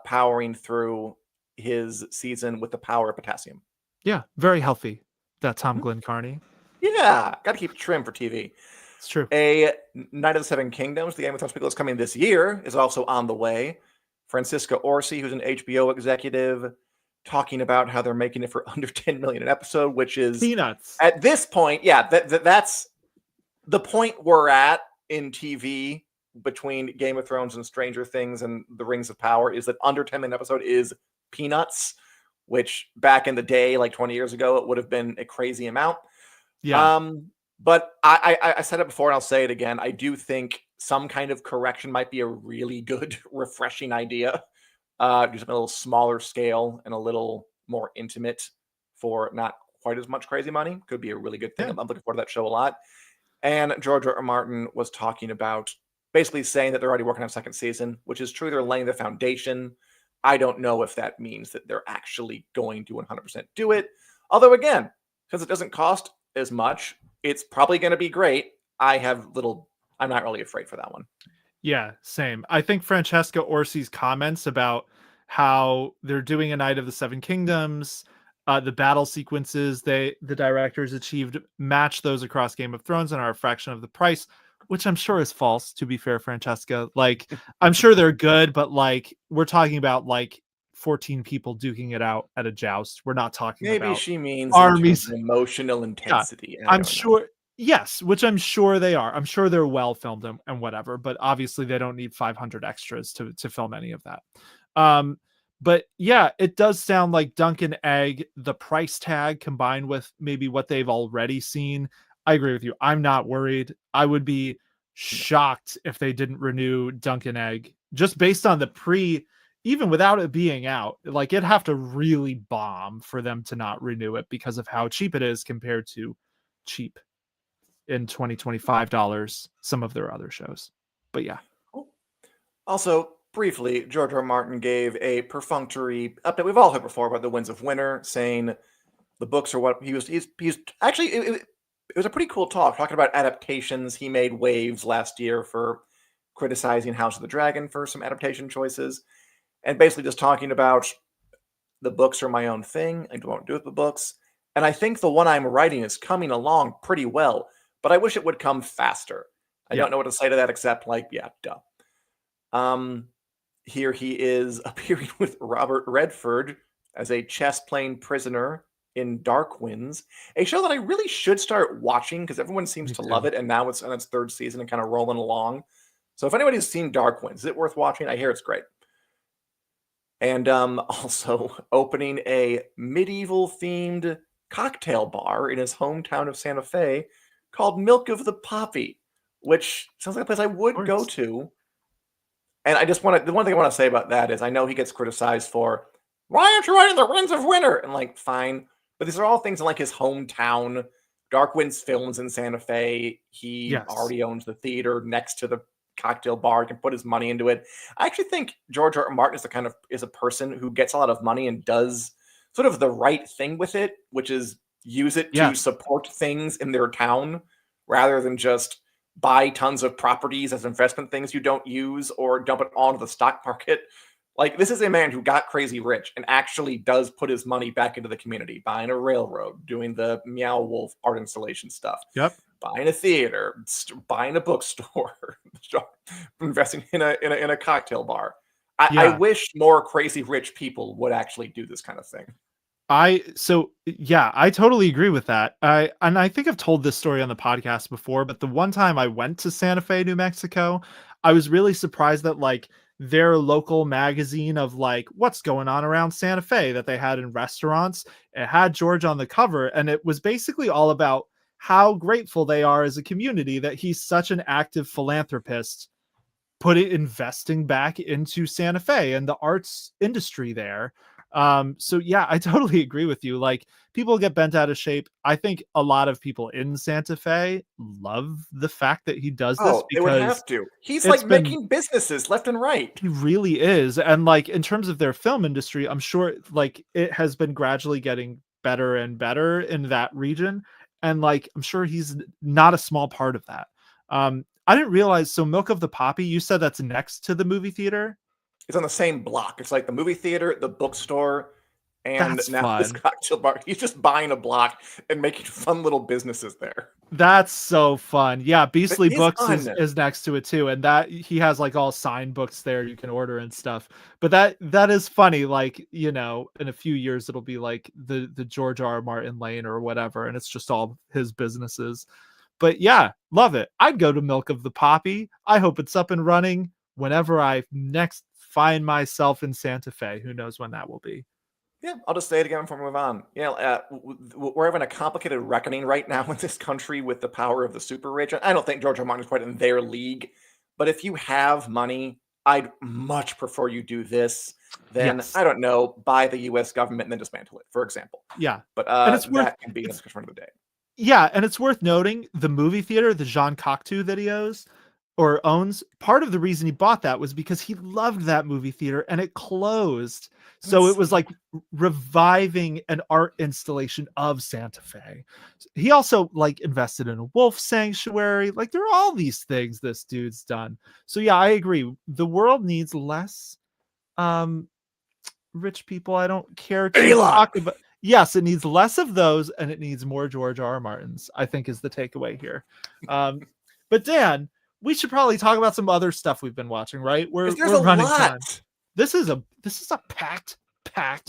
Speaker 1: powering through his season with the power of potassium.
Speaker 2: Yeah, very healthy. That Tom
Speaker 1: Mhm.
Speaker 2: Glencarney.
Speaker 1: Yeah, got to keep it trim for TV.
Speaker 2: It's true.
Speaker 1: A Night of the Seven Kingdoms, the Game of Thrones prequel is coming this year, is also on the way. Francisca Orsi, who's an HBO executive, talking about how they're making it for under 10 million an episode, which is
Speaker 2: Peanuts.
Speaker 1: at this point, yeah, that's the point we're at in TV between Game of Thrones and Stranger Things and The Rings of Power, is that under 10 minute episode is peanuts, which back in the day, like 20 years ago, it would have been a crazy amount.
Speaker 2: Yeah.
Speaker 1: But I said it before and I'll say it again. I do think some kind of correction might be a really good, refreshing idea. Do something a little smaller scale and a little more intimate for not quite as much crazy money. Could be a really good thing.
Speaker 2: Yeah.
Speaker 1: I'm looking forward to that show a lot. And George R. R. Martin was talking about basically saying that they're already working on a second season, which is true. They're laying the foundation. I don't know if that means that they're actually going to 100% do it. Although, again, because it doesn't cost as much, it's probably going to be great. I'm not really afraid for that one.
Speaker 2: Yeah, same. I think Francesca Orsi's comments about how they're doing a Night of the Seven Kingdoms, the battle sequences the directors achieved match those across Game of Thrones and are a fraction of the price, which I'm sure is false, to be fair, Francesca. Like, I'm sure they're good, but like we're talking about like 14 people duking it out at a joust. We're not talking
Speaker 1: Maybe
Speaker 2: about
Speaker 1: she means in terms
Speaker 2: armies.
Speaker 1: of emotional
Speaker 2: Yeah,
Speaker 1: intensity. I
Speaker 2: I'm
Speaker 1: don't know.
Speaker 2: sure. Yes, which I'm sure they are. I'm sure they're well filmed and whatever, but obviously they don't need 500 extras to film any of that. Um, but yeah, it does sound like Dunk and Egg, the price tag combined with maybe what they've already seen. I agree with you. I'm not worried. I would be shocked if they didn't renew Dunk and Egg just based on the even without it being out. Like, it'd have to really bomb for them to not renew it because of how cheap it is compared to cheap in 2025 dollars some of their other shows. But yeah.
Speaker 1: Also, briefly, George R. R. Martin gave a perfunctory update we've all heard before about the Winds of Winter, saying the books are what he's actually it was a pretty cool talk talking about adaptations. He made waves last year for criticizing House of the Dragon for some adaptation choices, and basically just talking about the books are my own thing. I don't do with the books, and I think the one I'm writing is coming along pretty well. But I wish it would come faster. I
Speaker 2: Yeah.
Speaker 1: don't know what to say to that except like, yeah, duh. Um, Here he is appearing with Robert Redford as a chess-playing prisoner in Dark Winds, a show that I really should start watching because everyone seems
Speaker 2: Me
Speaker 1: to love
Speaker 2: too.
Speaker 1: it, and now it's on its third season and kind of rolling along. So if anybody's seen Dark Winds, is it worth watching? I hear it's great. And also opening a medieval-themed cocktail bar in his hometown of Santa Fe called Milk of the Poppy, which sounds like a place I
Speaker 2: Of
Speaker 1: would go
Speaker 2: course.
Speaker 1: to. And I just want to, the one thing I want to say about that is I know he gets criticized for, why aren't you writing the Winds of Winter? And like, fine. But these are all things in like his hometown. Dark Winds Films in Santa Fe. He
Speaker 2: Yes.
Speaker 1: already owns the theater next to the cocktail bar. He can put his money into it. I actually think George R. R. Martin is is a person who gets a lot of money and does sort of the right thing with it, which is use it to
Speaker 2: Yes.
Speaker 1: support things in their town rather than just buy tons of properties as investment things you don't use or dump it onto the stock market. Like, this is a man who got crazy rich and actually does put his money back into the community, buying a railroad, doing the Meow Wolf art installation stuff,
Speaker 2: Yep.
Speaker 1: buying a theater, buying a bookstore, investing in a cocktail bar. I
Speaker 2: Yeah.
Speaker 1: wish more crazy rich people would actually do this kind of thing.
Speaker 2: I totally agree with that. I think I've told this story on the podcast before, but the one time I went to Santa Fe, New Mexico, I was really surprised that like their local magazine of like what's going on around Santa Fe that they had in restaurants, it had George on the cover, and it was basically all about how grateful they are as a community that he's such an active philanthropist, investing back into Santa Fe and the arts industry there. So yeah, I totally agree with you. Like, people get bent out of shape. I think a lot of people in Santa Fe love the fact that he does this
Speaker 1: Oh, they would
Speaker 2: because
Speaker 1: have to. He's
Speaker 2: it's
Speaker 1: like
Speaker 2: been
Speaker 1: making businesses left and right.
Speaker 2: he really is. And like in terms of their film industry, I'm sure like it has been gradually getting better and better in that region. And like I'm sure he's not a small part of that. I didn't realize, so Milk of the Poppy, you said that's next to the movie theater?
Speaker 1: It's on the same block. It's like the movie theater, the bookstore, and
Speaker 2: That's
Speaker 1: now this
Speaker 2: fun.
Speaker 1: cocktail bar. He's just buying a block and making fun little businesses there.
Speaker 2: That's so fun. Yeah,
Speaker 1: It
Speaker 2: Beastly
Speaker 1: is
Speaker 2: Books
Speaker 1: fun.
Speaker 2: is next to it too, and that he has like all signed books there you can order and stuff. But that is funny. Like, you know, in a few years it'll be like the George R. R. Martin lane or whatever, and it's just all his businesses. But yeah, love it. I'd go to Milk of the Poppy. I hope it's up and running whenever I next find myself in Santa Fe. Who knows when that will be?
Speaker 1: Yeah, I'll just say it again before we move on. We're having a complicated reckoning right now in this country with the power of the super rich. I don't think George R. Martin is quite in their league, but if you have money, I'd much prefer you do this than,
Speaker 2: Yes.
Speaker 1: I don't know, buy the U.S. government and then dismantle it, for example.
Speaker 2: Yeah.
Speaker 1: But
Speaker 2: And it's worth
Speaker 1: that can be a
Speaker 2: it's
Speaker 1: discussion for another day.
Speaker 2: yeah, and it's worth noting the movie theater, the Jean Cocteau videos. or owns, part of the reason he bought that was because he loved that movie theater and it closed. So it was like reviving an art installation of Santa Fe. He also like invested in a wolf sanctuary. Like there are all these things this dude's done. So yeah, I agree. The world needs less rich people. I don't care to talk about. Yes, it needs less of those and it needs more George R. R. Martins, I think is the takeaway here. But Dan, we should probably talk about some other stuff we've been watching, right? We're running time. This is a packed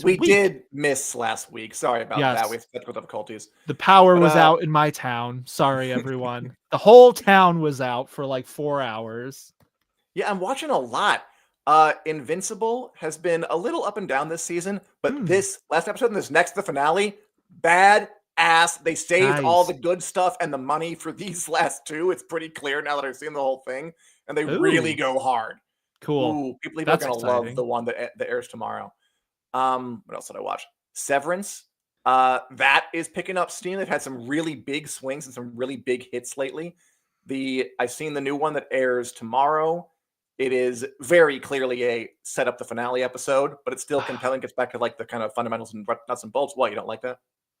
Speaker 1: we
Speaker 2: week.
Speaker 1: Did miss last week. Sorry about that. We had technical difficulties.
Speaker 2: The power was out in my town. Sorry, everyone. The whole town was out for like 4 hours.
Speaker 1: Yeah, I'm watching a lot. Invincible has been a little up and down this season, but this last episode and this next, the finale, bad ass. They saved all the good stuff and the money for these last two. It's pretty clear now that I've seen the whole thing, and they really go hard.
Speaker 2: Cool.
Speaker 1: People are gonna love the one that airs tomorrow. What else did I watch? Severance. That is picking up steam. They've had some really big swings and some really big hits lately. I've seen the new one that airs tomorrow. It is very clearly a set up the finale episode, but it's still compelling. Gets back to like the kind of fundamentals and nuts and bolts. What, you don't like that?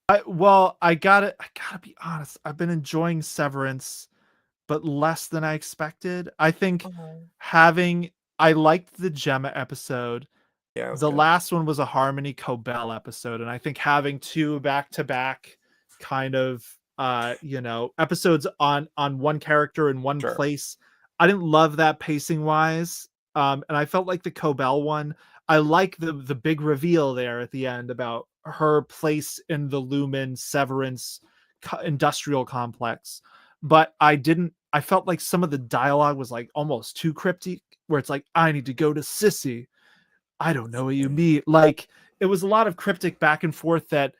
Speaker 2: I gotta be honest. I've been enjoying Severance, but less than I expected. I think I liked the Gemma episode.
Speaker 1: Yeah,
Speaker 2: the last one was a Harmony Cobell episode, and I think having two back-to-back kind of episodes on one character in one place, I didn't love that pacing wise. And I felt like the Cobell one, I like the big reveal there at the end about her place in the Lumen Severance industrial complex. But I felt like some of the dialogue was like almost too cryptic, where it's like, I need to go to Sissy. I don't know what you mean. Like it was a lot of cryptic back and forth that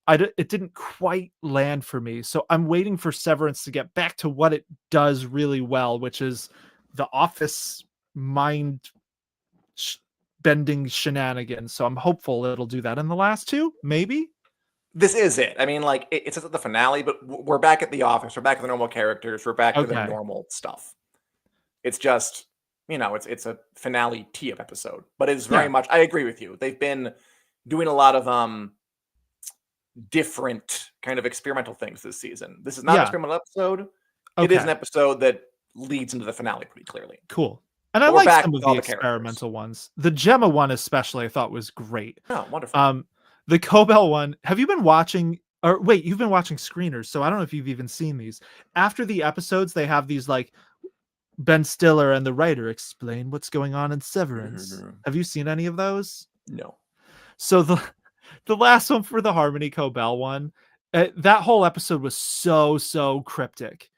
Speaker 2: it didn't quite land for me. So I'm waiting for Severance to get back to what it does really well, which is the office mind bending shenanigans. So I'm hopeful it'll do that in the last two, maybe.
Speaker 1: This is it. I mean, like it's at the finale, but we're back at the office. We're back at the normal characters. We're back to the normal stuff. It's just, it's a finale tee-up episode, but it's very much, I agree with you. They've been doing a lot of different kind of experimental things this season. This is not an experimental episode. It is an episode that leads into the finale pretty clearly.
Speaker 2: Cool. And I like some of the experimental ones. The Gemma one especially I thought was great.
Speaker 1: Oh, wonderful.
Speaker 2: The Cobell one, have you been watching, or wait, you've been watching screeners, so I don't know if you've even seen these. After the episodes, they have these like Ben Stiller and the writer explain what's going on in Severance. Have you seen any of those?
Speaker 1: No.
Speaker 2: So the last one for the Harmony Cobell one, that whole episode was so cryptic.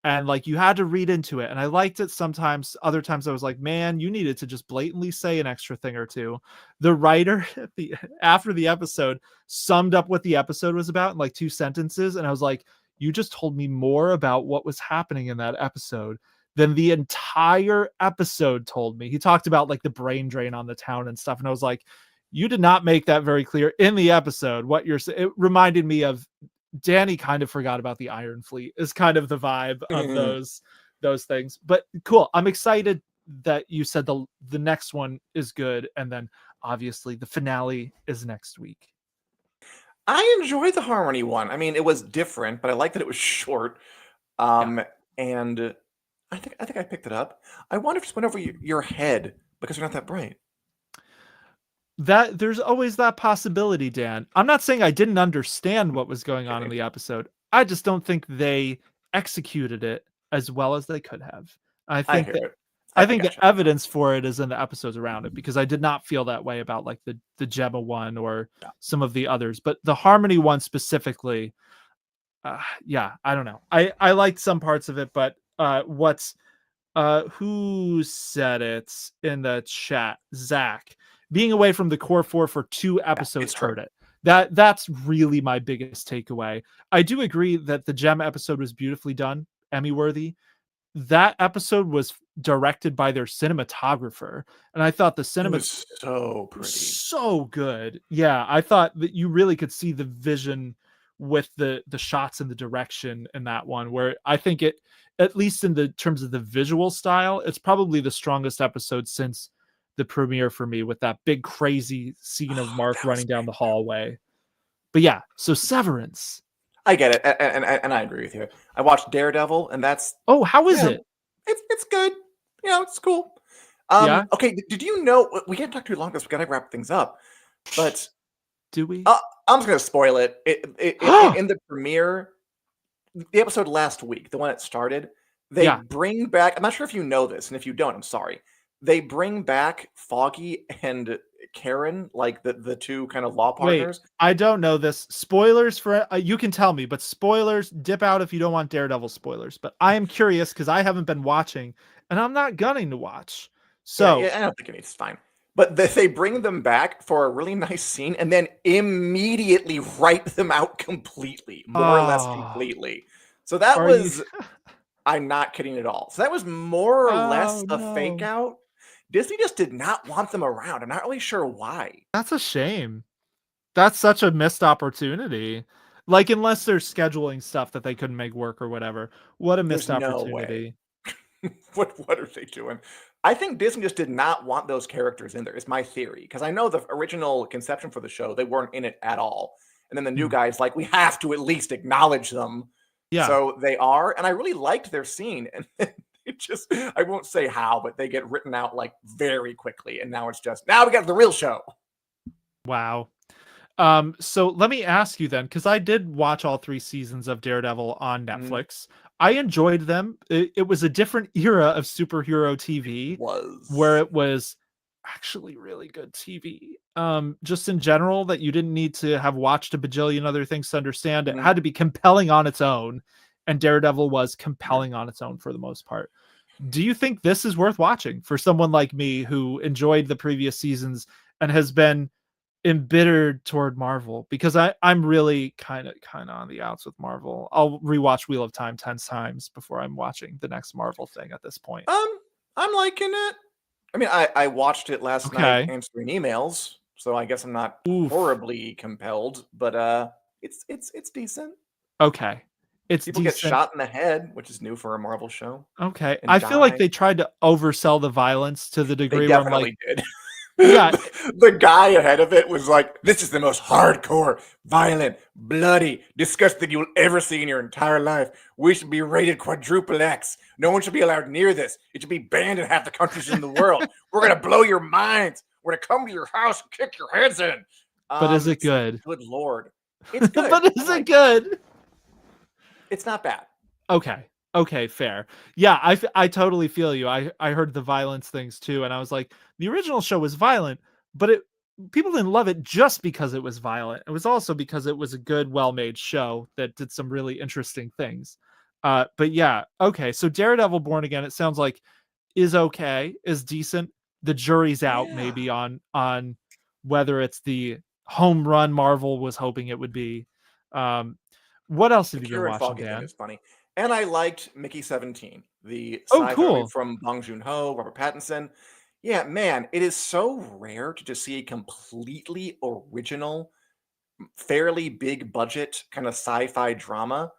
Speaker 2: And like you had to read into it. And I liked it sometimes. Other times I was like, man, you needed to just blatantly say an extra thing or two. The writer after the episode summed up what the episode was about in like 2 sentences. And I was like, you just told me more about what was happening in that episode than the entire episode told me. He talked about like the brain drain on the town and stuff. And I was like, you did not make that very clear in the episode. What you're saying, it reminded me of Danny kind of forgot about the Iron Fleet is kind of the vibe of those things. But cool. I'm excited that you said the next one is good. And then obviously the finale is next week.
Speaker 1: I enjoyed the Harmony one. I mean, it was different, but I liked that it was short. And I think I picked it up. I wonder if it just went over your head because you're not that bright.
Speaker 2: That there's always that possibility, Dan. I'm not saying I didn't understand what was going on in the episode. I just don't think they executed it as well as they could have. I think the evidence for it is in the episodes around it, because I did not feel that way about like the Gemma one or some of the others, but the Harmony one specifically, I don't know. I liked some parts of it, but who said it in the chat? Zach. Being away from the core 4 for 2 episodes hurt it. That's really my biggest takeaway. I do agree that the Gemma episode was beautifully done, Emmy worthy. That episode was directed by their cinematographer, and I thought the cinema
Speaker 1: was so pretty,
Speaker 2: so good. Yeah, I thought that you really could see the vision with the shots and the direction in that one, where I think it, at least in the terms of the visual style, it's probably the strongest episode since the premiere for me, with that big crazy scene of Mark
Speaker 1: That was
Speaker 2: running down
Speaker 1: great.
Speaker 2: the hallway. But yeah, so Severance.
Speaker 1: I get it, and I agree with you. I watched Daredevil, and that's
Speaker 2: Oh, how is
Speaker 1: yeah,
Speaker 2: it?
Speaker 1: it's good. It's cool.
Speaker 2: Yeah,
Speaker 1: Okay, did you know we can't talk too long because we gotta wrap things up? But
Speaker 2: do we?
Speaker 1: I'm just gonna spoil it. In the premiere, the episode last week, the one that started, they
Speaker 2: Yeah.
Speaker 1: bring back. I'm not sure if you know this, and if you don't, I'm sorry. They bring back Foggy and Karen, like the two kind of law
Speaker 2: Wait,
Speaker 1: partners.
Speaker 2: I don't know this. Spoilers for you can tell me, but spoilers, dip out if you don't want Daredevil spoilers. But I am curious because I haven't been watching, and I'm not gunning to watch. So,
Speaker 1: Yeah, I don't think it needs. It's fine. But they bring them back for a really nice scene, and then immediately write them out completely, more or less
Speaker 2: oh,
Speaker 1: completely. So that
Speaker 2: are you?
Speaker 1: was. I'm not kidding at all. So that was more or less
Speaker 2: Oh
Speaker 1: a fake
Speaker 2: no,
Speaker 1: out. Disney just did not want them around. I'm not really sure why.
Speaker 2: that's a shame. That's such a missed opportunity. Like, unless they're scheduling stuff that they couldn't make work or whatever. What a
Speaker 1: There's
Speaker 2: missed
Speaker 1: no way.
Speaker 2: opportunity.
Speaker 1: What are they doing? I think Disney just did not want those characters in there, is my theory. Because I know the original conception for the show, they weren't in it at all. And then the new
Speaker 2: Hmm.
Speaker 1: guys, like, we have to at least acknowledge them.
Speaker 2: Yeah.
Speaker 1: So they are. And I really liked their scene. And it just, I won't say how, but they get written out like very quickly. And now it's just, now we got the real show.
Speaker 2: Wow. So let me ask you then, because I did watch all 3 seasons of Daredevil on
Speaker 1: Mhm.
Speaker 2: Netflix. I enjoyed them. It was a different era of superhero TV where
Speaker 1: Was.
Speaker 2: it was actually really good TV. Just in general, that you didn't need to have watched a bajillion other things to understand. It
Speaker 1: Mhm.
Speaker 2: had to be compelling on its own, and Daredevil was
Speaker 1: Yeah.
Speaker 2: compelling on its own for the most part. Do you think this is worth watching for someone like me who enjoyed the previous seasons and has been embittered toward Marvel? Because I'm really kind of on the outs with Marvel. I'll rewatch Wheel of Time 10 times before I'm watching the next Marvel thing at this point.
Speaker 1: Um, I'm liking it. I mean, I watched it last night
Speaker 2: Okay.
Speaker 1: answering emails, so I guess I'm not
Speaker 2: Oof.
Speaker 1: horribly compelled, but it's decent.
Speaker 2: Okay. It's
Speaker 1: People get
Speaker 2: decent.
Speaker 1: shot in the head, which is new for a Marvel show,
Speaker 2: Okay.
Speaker 1: and
Speaker 2: I feel like
Speaker 1: die.
Speaker 2: they tried to oversell the violence to the
Speaker 1: They
Speaker 2: degree where I'm like,
Speaker 1: definitely did.
Speaker 2: yeah,
Speaker 1: The guy ahead of it was like, "This is the most hardcore, violent, bloody, disgusting you'll ever see in your entire life. We should be rated quadruple X. No one should be allowed near this. It should be banned in half the countries in the world. We're gonna blow your minds. We're gonna come to your house and kick your heads in."
Speaker 2: but is it
Speaker 1: It's like,
Speaker 2: good?
Speaker 1: good lord, it's good.
Speaker 2: But
Speaker 1: I
Speaker 2: is it
Speaker 1: like it.
Speaker 2: good?
Speaker 1: It's not bad.
Speaker 2: Okay. Okay, fair. Yeah, I totally feel you. I heard the violence things too, and I was like, the original show was violent, but it people didn't love it just because it was violent. It was also because it was a good, well-made show that did some really interesting things. But yeah, okay. So Daredevil Born Again, it sounds like is okay, is decent. The jury's out
Speaker 1: Yeah.
Speaker 2: maybe on whether it's the home run Marvel was hoping it would be. Um, what else
Speaker 1: The
Speaker 2: have you been
Speaker 1: Kieran
Speaker 2: watching,
Speaker 1: Foggy thing
Speaker 2: Dan?
Speaker 1: is funny. And I liked Mickey 17, the
Speaker 2: Oh,
Speaker 1: sci-fi movie
Speaker 2: cool.
Speaker 1: from Bong Joon-ho, Robert Pattinson. Yeah, man, it is so rare to just see a completely original, fairly big budget kind of sci-fi drama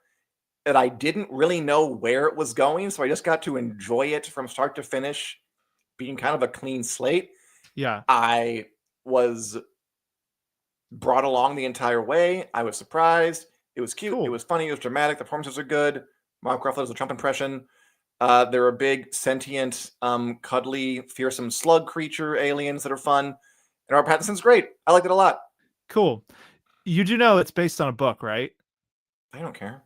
Speaker 1: that I didn't really know where it was going, so I just got to enjoy it from start to finish, being kind of a clean slate.
Speaker 2: Yeah,
Speaker 1: I was brought along the entire way. I was surprised. It was cute. It
Speaker 2: cool.
Speaker 1: was funny. It was dramatic. The performances are good. Mark Ruffalo does a Trump impression. There are big, sentient, cuddly, fearsome slug creature aliens that are fun. And Robert Pattinson's great. I liked it a lot.
Speaker 2: Cool. You do know it's based on a book, right?
Speaker 1: I don't care.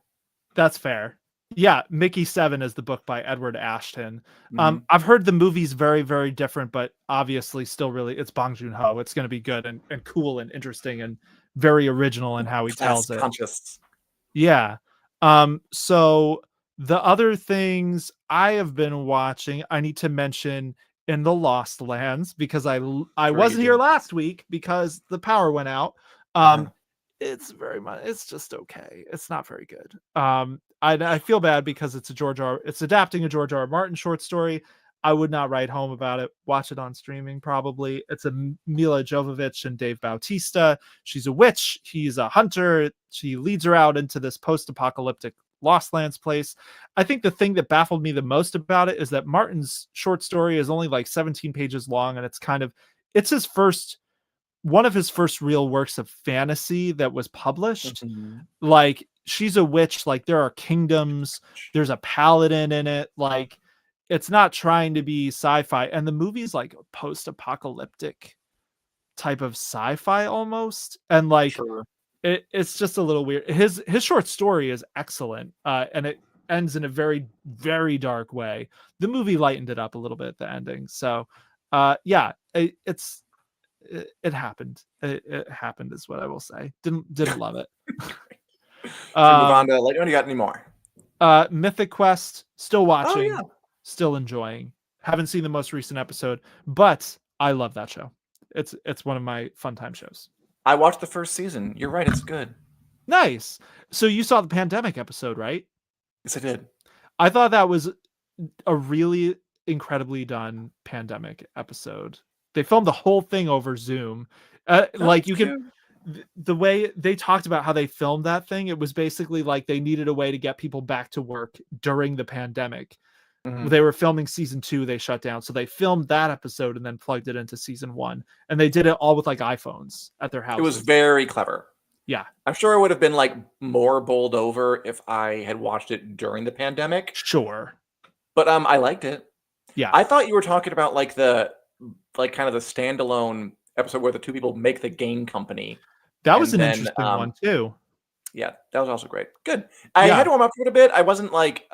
Speaker 2: That's fair. Yeah, Mickey 7 is the book by Edward Ashton.
Speaker 1: Hmm.
Speaker 2: I've heard the movie's very, very different, but obviously still really it's Bong Joon-ho. It's gonna be good and cool and interesting and very original in how he
Speaker 1: Class
Speaker 2: tells it.
Speaker 1: conscious.
Speaker 2: Yeah. So the other things I have been watching, I need to mention in the Lost Lands because I
Speaker 1: Sure you
Speaker 2: wasn't here
Speaker 1: do.
Speaker 2: last week because the power went out.
Speaker 1: Uh-huh.
Speaker 2: It's very much it's just okay. It's not very good. I feel bad because it's adapting a George R. R. Martin short story. I would not write home about it. Watch it on streaming, probably. It's a Mila Jovovich and Dave Bautista. She's a witch. He's a hunter. She leads her out into this post-apocalyptic Lost Lands place. I think the thing that baffled me the most about it is that Martin's short story is only like 17 pages long, and it's one of his first real works of fantasy that was published.
Speaker 1: Mm-hmm.
Speaker 2: Like, she's a witch, like there are kingdoms, there's a paladin in it, like it's not trying to be sci-fi, and the movie's like post-apocalyptic type of sci-fi almost, and like
Speaker 1: Sure.
Speaker 2: it's just a little weird. His short story is excellent, and it ends in a very, very dark way. The movie lightened it up a little bit at the ending, so yeah, it happened. It happened is what I will say. Didn't love it.
Speaker 1: Should we move on to later? Do you got any more?
Speaker 2: Mythic Quest, still watching,
Speaker 1: Oh, yeah.
Speaker 2: still enjoying. Haven't seen the most recent episode, but I love that show. It's one of my fun time shows.
Speaker 1: I watched the first season. You're right, it's good.
Speaker 2: Nice. So you saw the pandemic episode, right?
Speaker 1: Yes, I did.
Speaker 2: I thought that was a really incredibly done pandemic episode. They filmed the whole thing over Zoom. Like you can, the way they talked about how they filmed that thing, it was basically like they needed a way to get people back to work during the pandemic.
Speaker 1: Mm-hmm.
Speaker 2: They were filming season 2, they shut down. So they filmed that episode and then plugged it into season 1. And they did it all with like iPhones at their house.
Speaker 1: It was very clever.
Speaker 2: Yeah.
Speaker 1: I'm sure it would have been like more bowled over if I had watched it during the pandemic.
Speaker 2: Sure.
Speaker 1: But I liked it.
Speaker 2: Yeah.
Speaker 1: I thought you were talking about like kind of the standalone episode where the two people make the game company.
Speaker 2: That was an interesting one too.
Speaker 1: Yeah, that was also great. Good. I had to warm up for it a bit. I wasn't like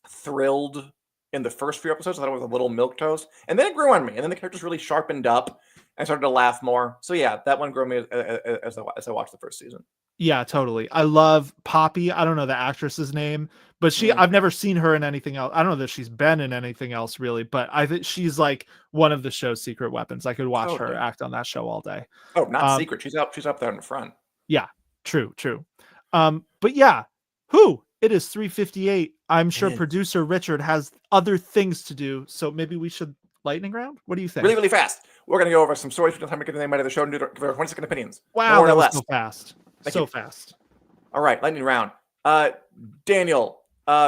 Speaker 1: thrilled in the first few episodes. I thought it was a little milquetoast, and then it grew on me. And then the characters really sharpened up. I started to laugh more. So yeah, that one grew on me as I watched the first season.
Speaker 2: Yeah, totally. I love Poppy. I don't know the actress's name, but I've never seen her in anything else. I don't know that she's been in anything else really, but I think she's like one of the show's secret weapons. I could watch her act on that show all day.
Speaker 1: Oh, not secret. She's up there in the front.
Speaker 2: Yeah, true. But yeah, it is 3:58. I'm sure producer Richard has other things to do, so maybe we should lightning round. What do you think?
Speaker 1: Really, really fast. We're gonna go over some stories. We don't have to get the name out of the show and do their 20-second opinions.
Speaker 2: Wow, that was so fast. So fast.
Speaker 1: All right, lightning round. Daniel,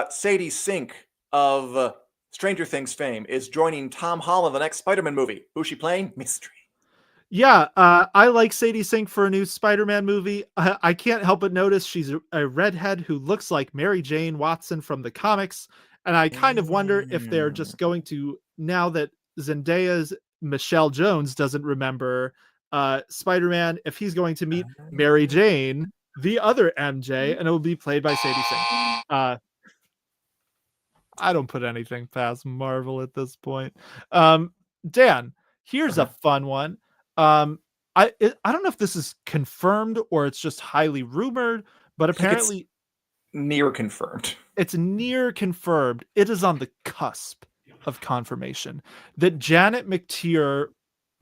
Speaker 1: Sadie Sink of Stranger Things fame is joining Tom Holland in the next Spider-Man movie. Who's she playing? Mystery.
Speaker 2: Yeah, I like Sadie Sink for a new Spider-Man movie. I can't help but notice she's a redhead who looks like Mary Jane Watson from the comics, and I kind of wonder if they're just going to, now that Zendaya's Michelle Jones doesn't remember Spider-Man, if he's going to meet Mary Jane, the other MJ, and it will be played by Sadie Sink. I don't put anything past Marvel at this point. Dan, here's a fun one. I don't know if this is confirmed or it's just highly rumored, but apparently
Speaker 1: it's near confirmed.
Speaker 2: It's near confirmed. It is on the cusp of confirmation that Janet McTeer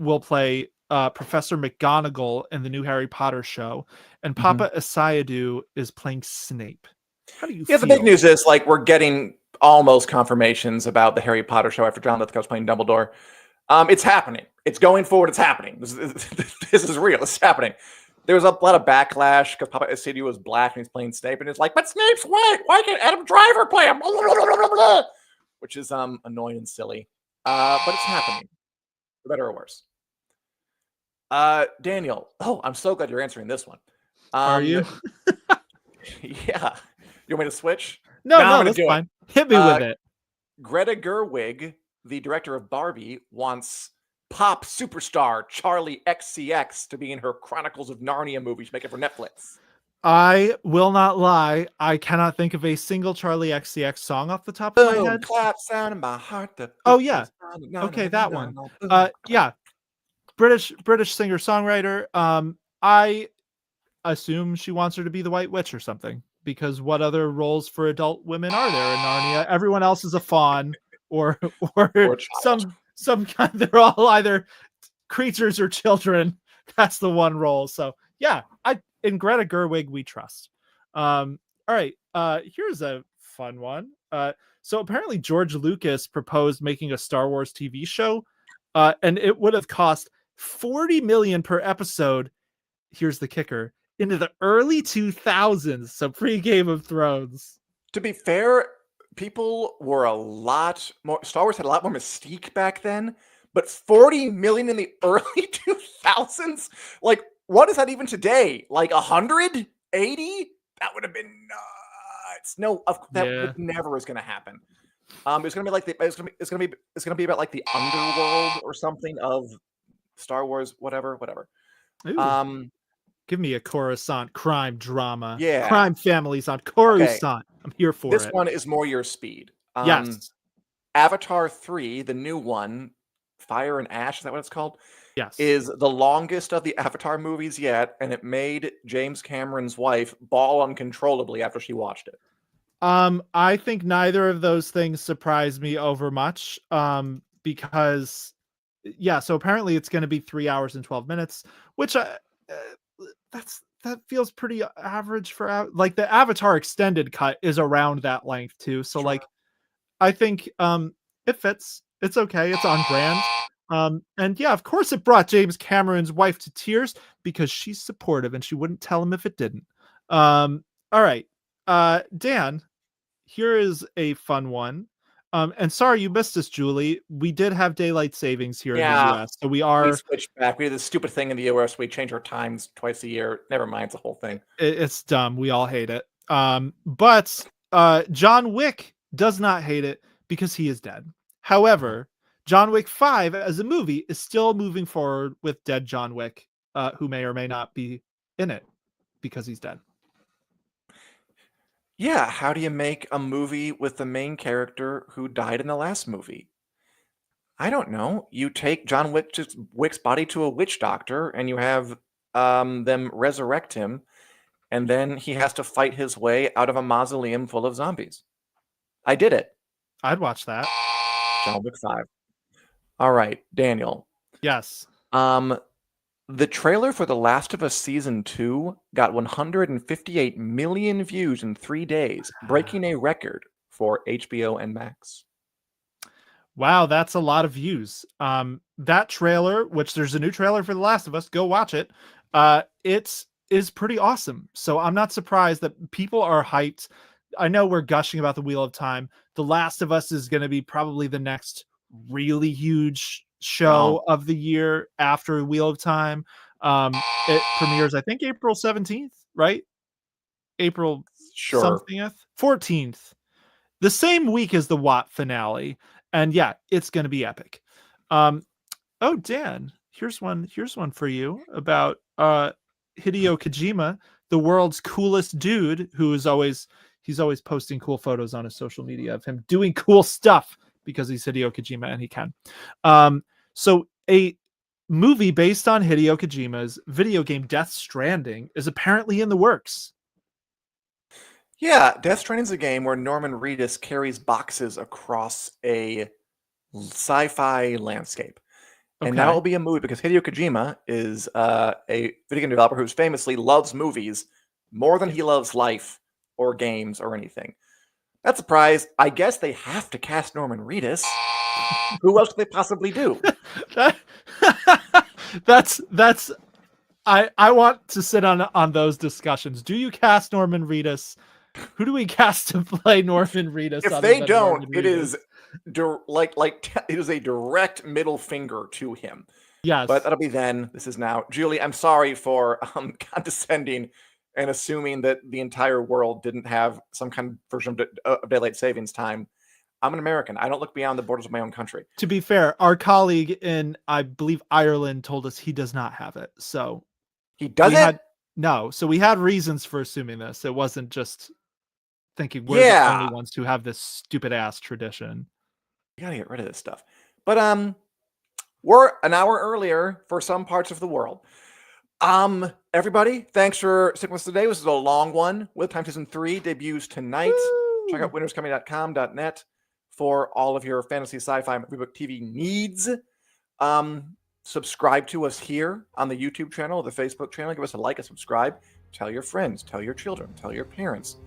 Speaker 2: will play Professor McGonagall in the new Harry Potter show, and Papa Asayadu is playing Snape. How do you feel?
Speaker 1: The big news is like we're getting almost confirmations about the Harry Potter show after John Lithgow's playing Dumbledore. It's happening. It's going forward. It's happening. This is real. It's happening. There was a lot of backlash because Papa Asayadu was black and he's playing Snape, and it's like, but Snape's white. Why can't Adam Driver play him? Which is annoying and silly. But it's happening, for better or worse. Daniel, I'm so glad you're answering this one.
Speaker 2: Are you?
Speaker 1: Yeah. You want me to switch?
Speaker 2: No, that's fine. Hit me with it.
Speaker 1: Greta Gerwig, the director of Barbie, wants pop superstar Charlie XCX to be in her Chronicles of Narnia movie she's making for Netflix.
Speaker 2: I will not lie. I cannot think of a single Charlie XCX song off the top of my head.
Speaker 1: Clap sound in my heart.
Speaker 2: Oh yeah. Okay, that one. Yeah. British singer-songwriter. I assume she wants her to be the White Witch or something, because what other roles for adult women are there in Narnia? Everyone else is a faun or some kind. They're all either creatures or children. That's the one role. So yeah, in Greta Gerwig we trust. All right. Here's a fun one. So apparently George Lucas proposed making a Star Wars TV show, and it would have cost 40 million per episode. Here's the kicker: into the early 2000s, so pre Game of Thrones.
Speaker 1: To be fair, people were a lot more. Star Wars had a lot more mystique back then, but 40 million in the early 2000s? Like, what is that even today? Like 180? That would have been nuts. No, that never was going to happen. It's going to be like it's going to be about like the underworld or something of Star Wars, whatever.
Speaker 2: Ooh. Give me a Coruscant crime drama.
Speaker 1: Yeah.
Speaker 2: Crime families on Coruscant. Okay. I'm here for
Speaker 1: this
Speaker 2: it.
Speaker 1: This one is more your speed.
Speaker 2: Yes.
Speaker 1: Avatar 3, the new one, Fire and Ash, is that what it's called?
Speaker 2: Yes.
Speaker 1: Is the longest of the Avatar movies yet, and it made James Cameron's wife bawl uncontrollably after she watched it.
Speaker 2: I think neither of those things surprised me over much. Because so apparently it's going to be 3 hours and 12 minutes, which that feels pretty average for like the Avatar extended cut is around that length too. So sure. Like, I think it fits. It's okay. It's on brand. And yeah, of course it brought James Cameron's wife to tears because she's supportive and she wouldn't tell him if it didn't. All right. Dan, here is a fun one. And sorry you missed us, Julie. We did have daylight savings here in the US. So we
Speaker 1: switched back. We did this stupid thing in the US. We change our times twice a year. Never mind, it's the whole thing.
Speaker 2: It's dumb. We all hate it. But John Wick does not hate it because he is dead. However, John Wick 5 as a movie is still moving forward with dead John Wick, who may or may not be in it because he's dead.
Speaker 1: Yeah, how do you make a movie with the main character who died in the last movie? I don't know. You take John Wick's body to a witch doctor and you have them resurrect him, and then he has to fight his way out of a mausoleum full of zombies. I did it.
Speaker 2: I'd watch that.
Speaker 1: John Wick 5. All right, Daniel.
Speaker 2: Yes.
Speaker 1: The trailer for The Last of Us Season 2 got 158 million views in 3 days, breaking a record for HBO and Max.
Speaker 2: Wow, that's a lot of views. That trailer, which there's a new trailer for The Last of Us, go watch it. It is pretty awesome. So I'm not surprised that people are hyped. I know we're gushing about the Wheel of Time. The Last of Us is going to be probably the next really huge show of the year after Wheel of Time. It premieres, I think, April 17th, right? April something 14th. The same week as the Watt finale. And yeah, it's going to be epic. Oh, Dan, here's one for you about Hideo Kojima, the world's coolest dude, he's always posting cool photos on his social media of him doing cool stuff because he's Hideo Kojima and he can. So a movie based on Hideo Kojima's video game Death Stranding is apparently in the works.
Speaker 1: Yeah, Death Stranding is a game where Norman Reedus carries boxes across a sci-fi landscape. Okay. And now it'll be a movie because Hideo Kojima is a video game developer who famously loves movies more than he loves life or games or anything. Not surprised. I guess they have to cast Norman Reedus. Who else could they possibly do?
Speaker 2: That's I want to sit on those discussions. Do you cast Norman Reedus? Who do we cast to play Norman Reedus?
Speaker 1: If they don't, it is it is a direct middle finger to him.
Speaker 2: Yes,
Speaker 1: but that'll be then. This is now. Julie, I'm sorry for condescending and assuming that the entire world didn't have some kind of version of daylight savings time. I'm an American. I don't look beyond the borders of my own country.
Speaker 2: To be fair, our colleague in, I believe, Ireland told us he does not have it. So
Speaker 1: he doesn't?
Speaker 2: No. So we had reasons for assuming this. It wasn't just thinking we're the only ones who have this stupid ass tradition.
Speaker 1: You gotta get rid of this stuff. But we're an hour earlier for some parts of the world. Everybody, thanks for sticking with us today. This is a long one. Wheel of Time Season 3 debuts tonight. Woo! Check out winterscoming.com.net for all of your fantasy, sci-fi, and book TV needs. Subscribe to us here on the YouTube channel, the Facebook channel. Give us a like, a subscribe. Tell your friends, tell your children, tell your parents,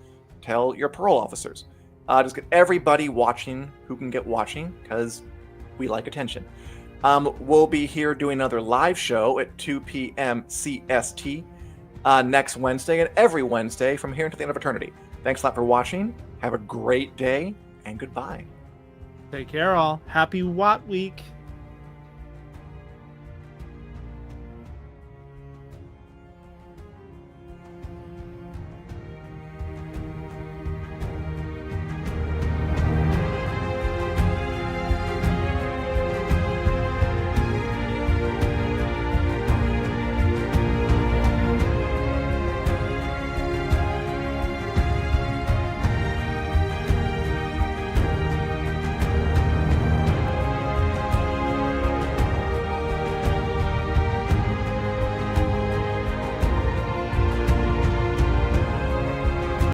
Speaker 1: tell your parole officers. Just get everybody watching who can get watching, because we like attention. We'll be here doing another live show at 2 p.m. CST next Wednesday and every Wednesday from here until the end of eternity. Thanks a lot for watching. Have a great day, and goodbye.
Speaker 2: Take care, all. Happy Watt Week.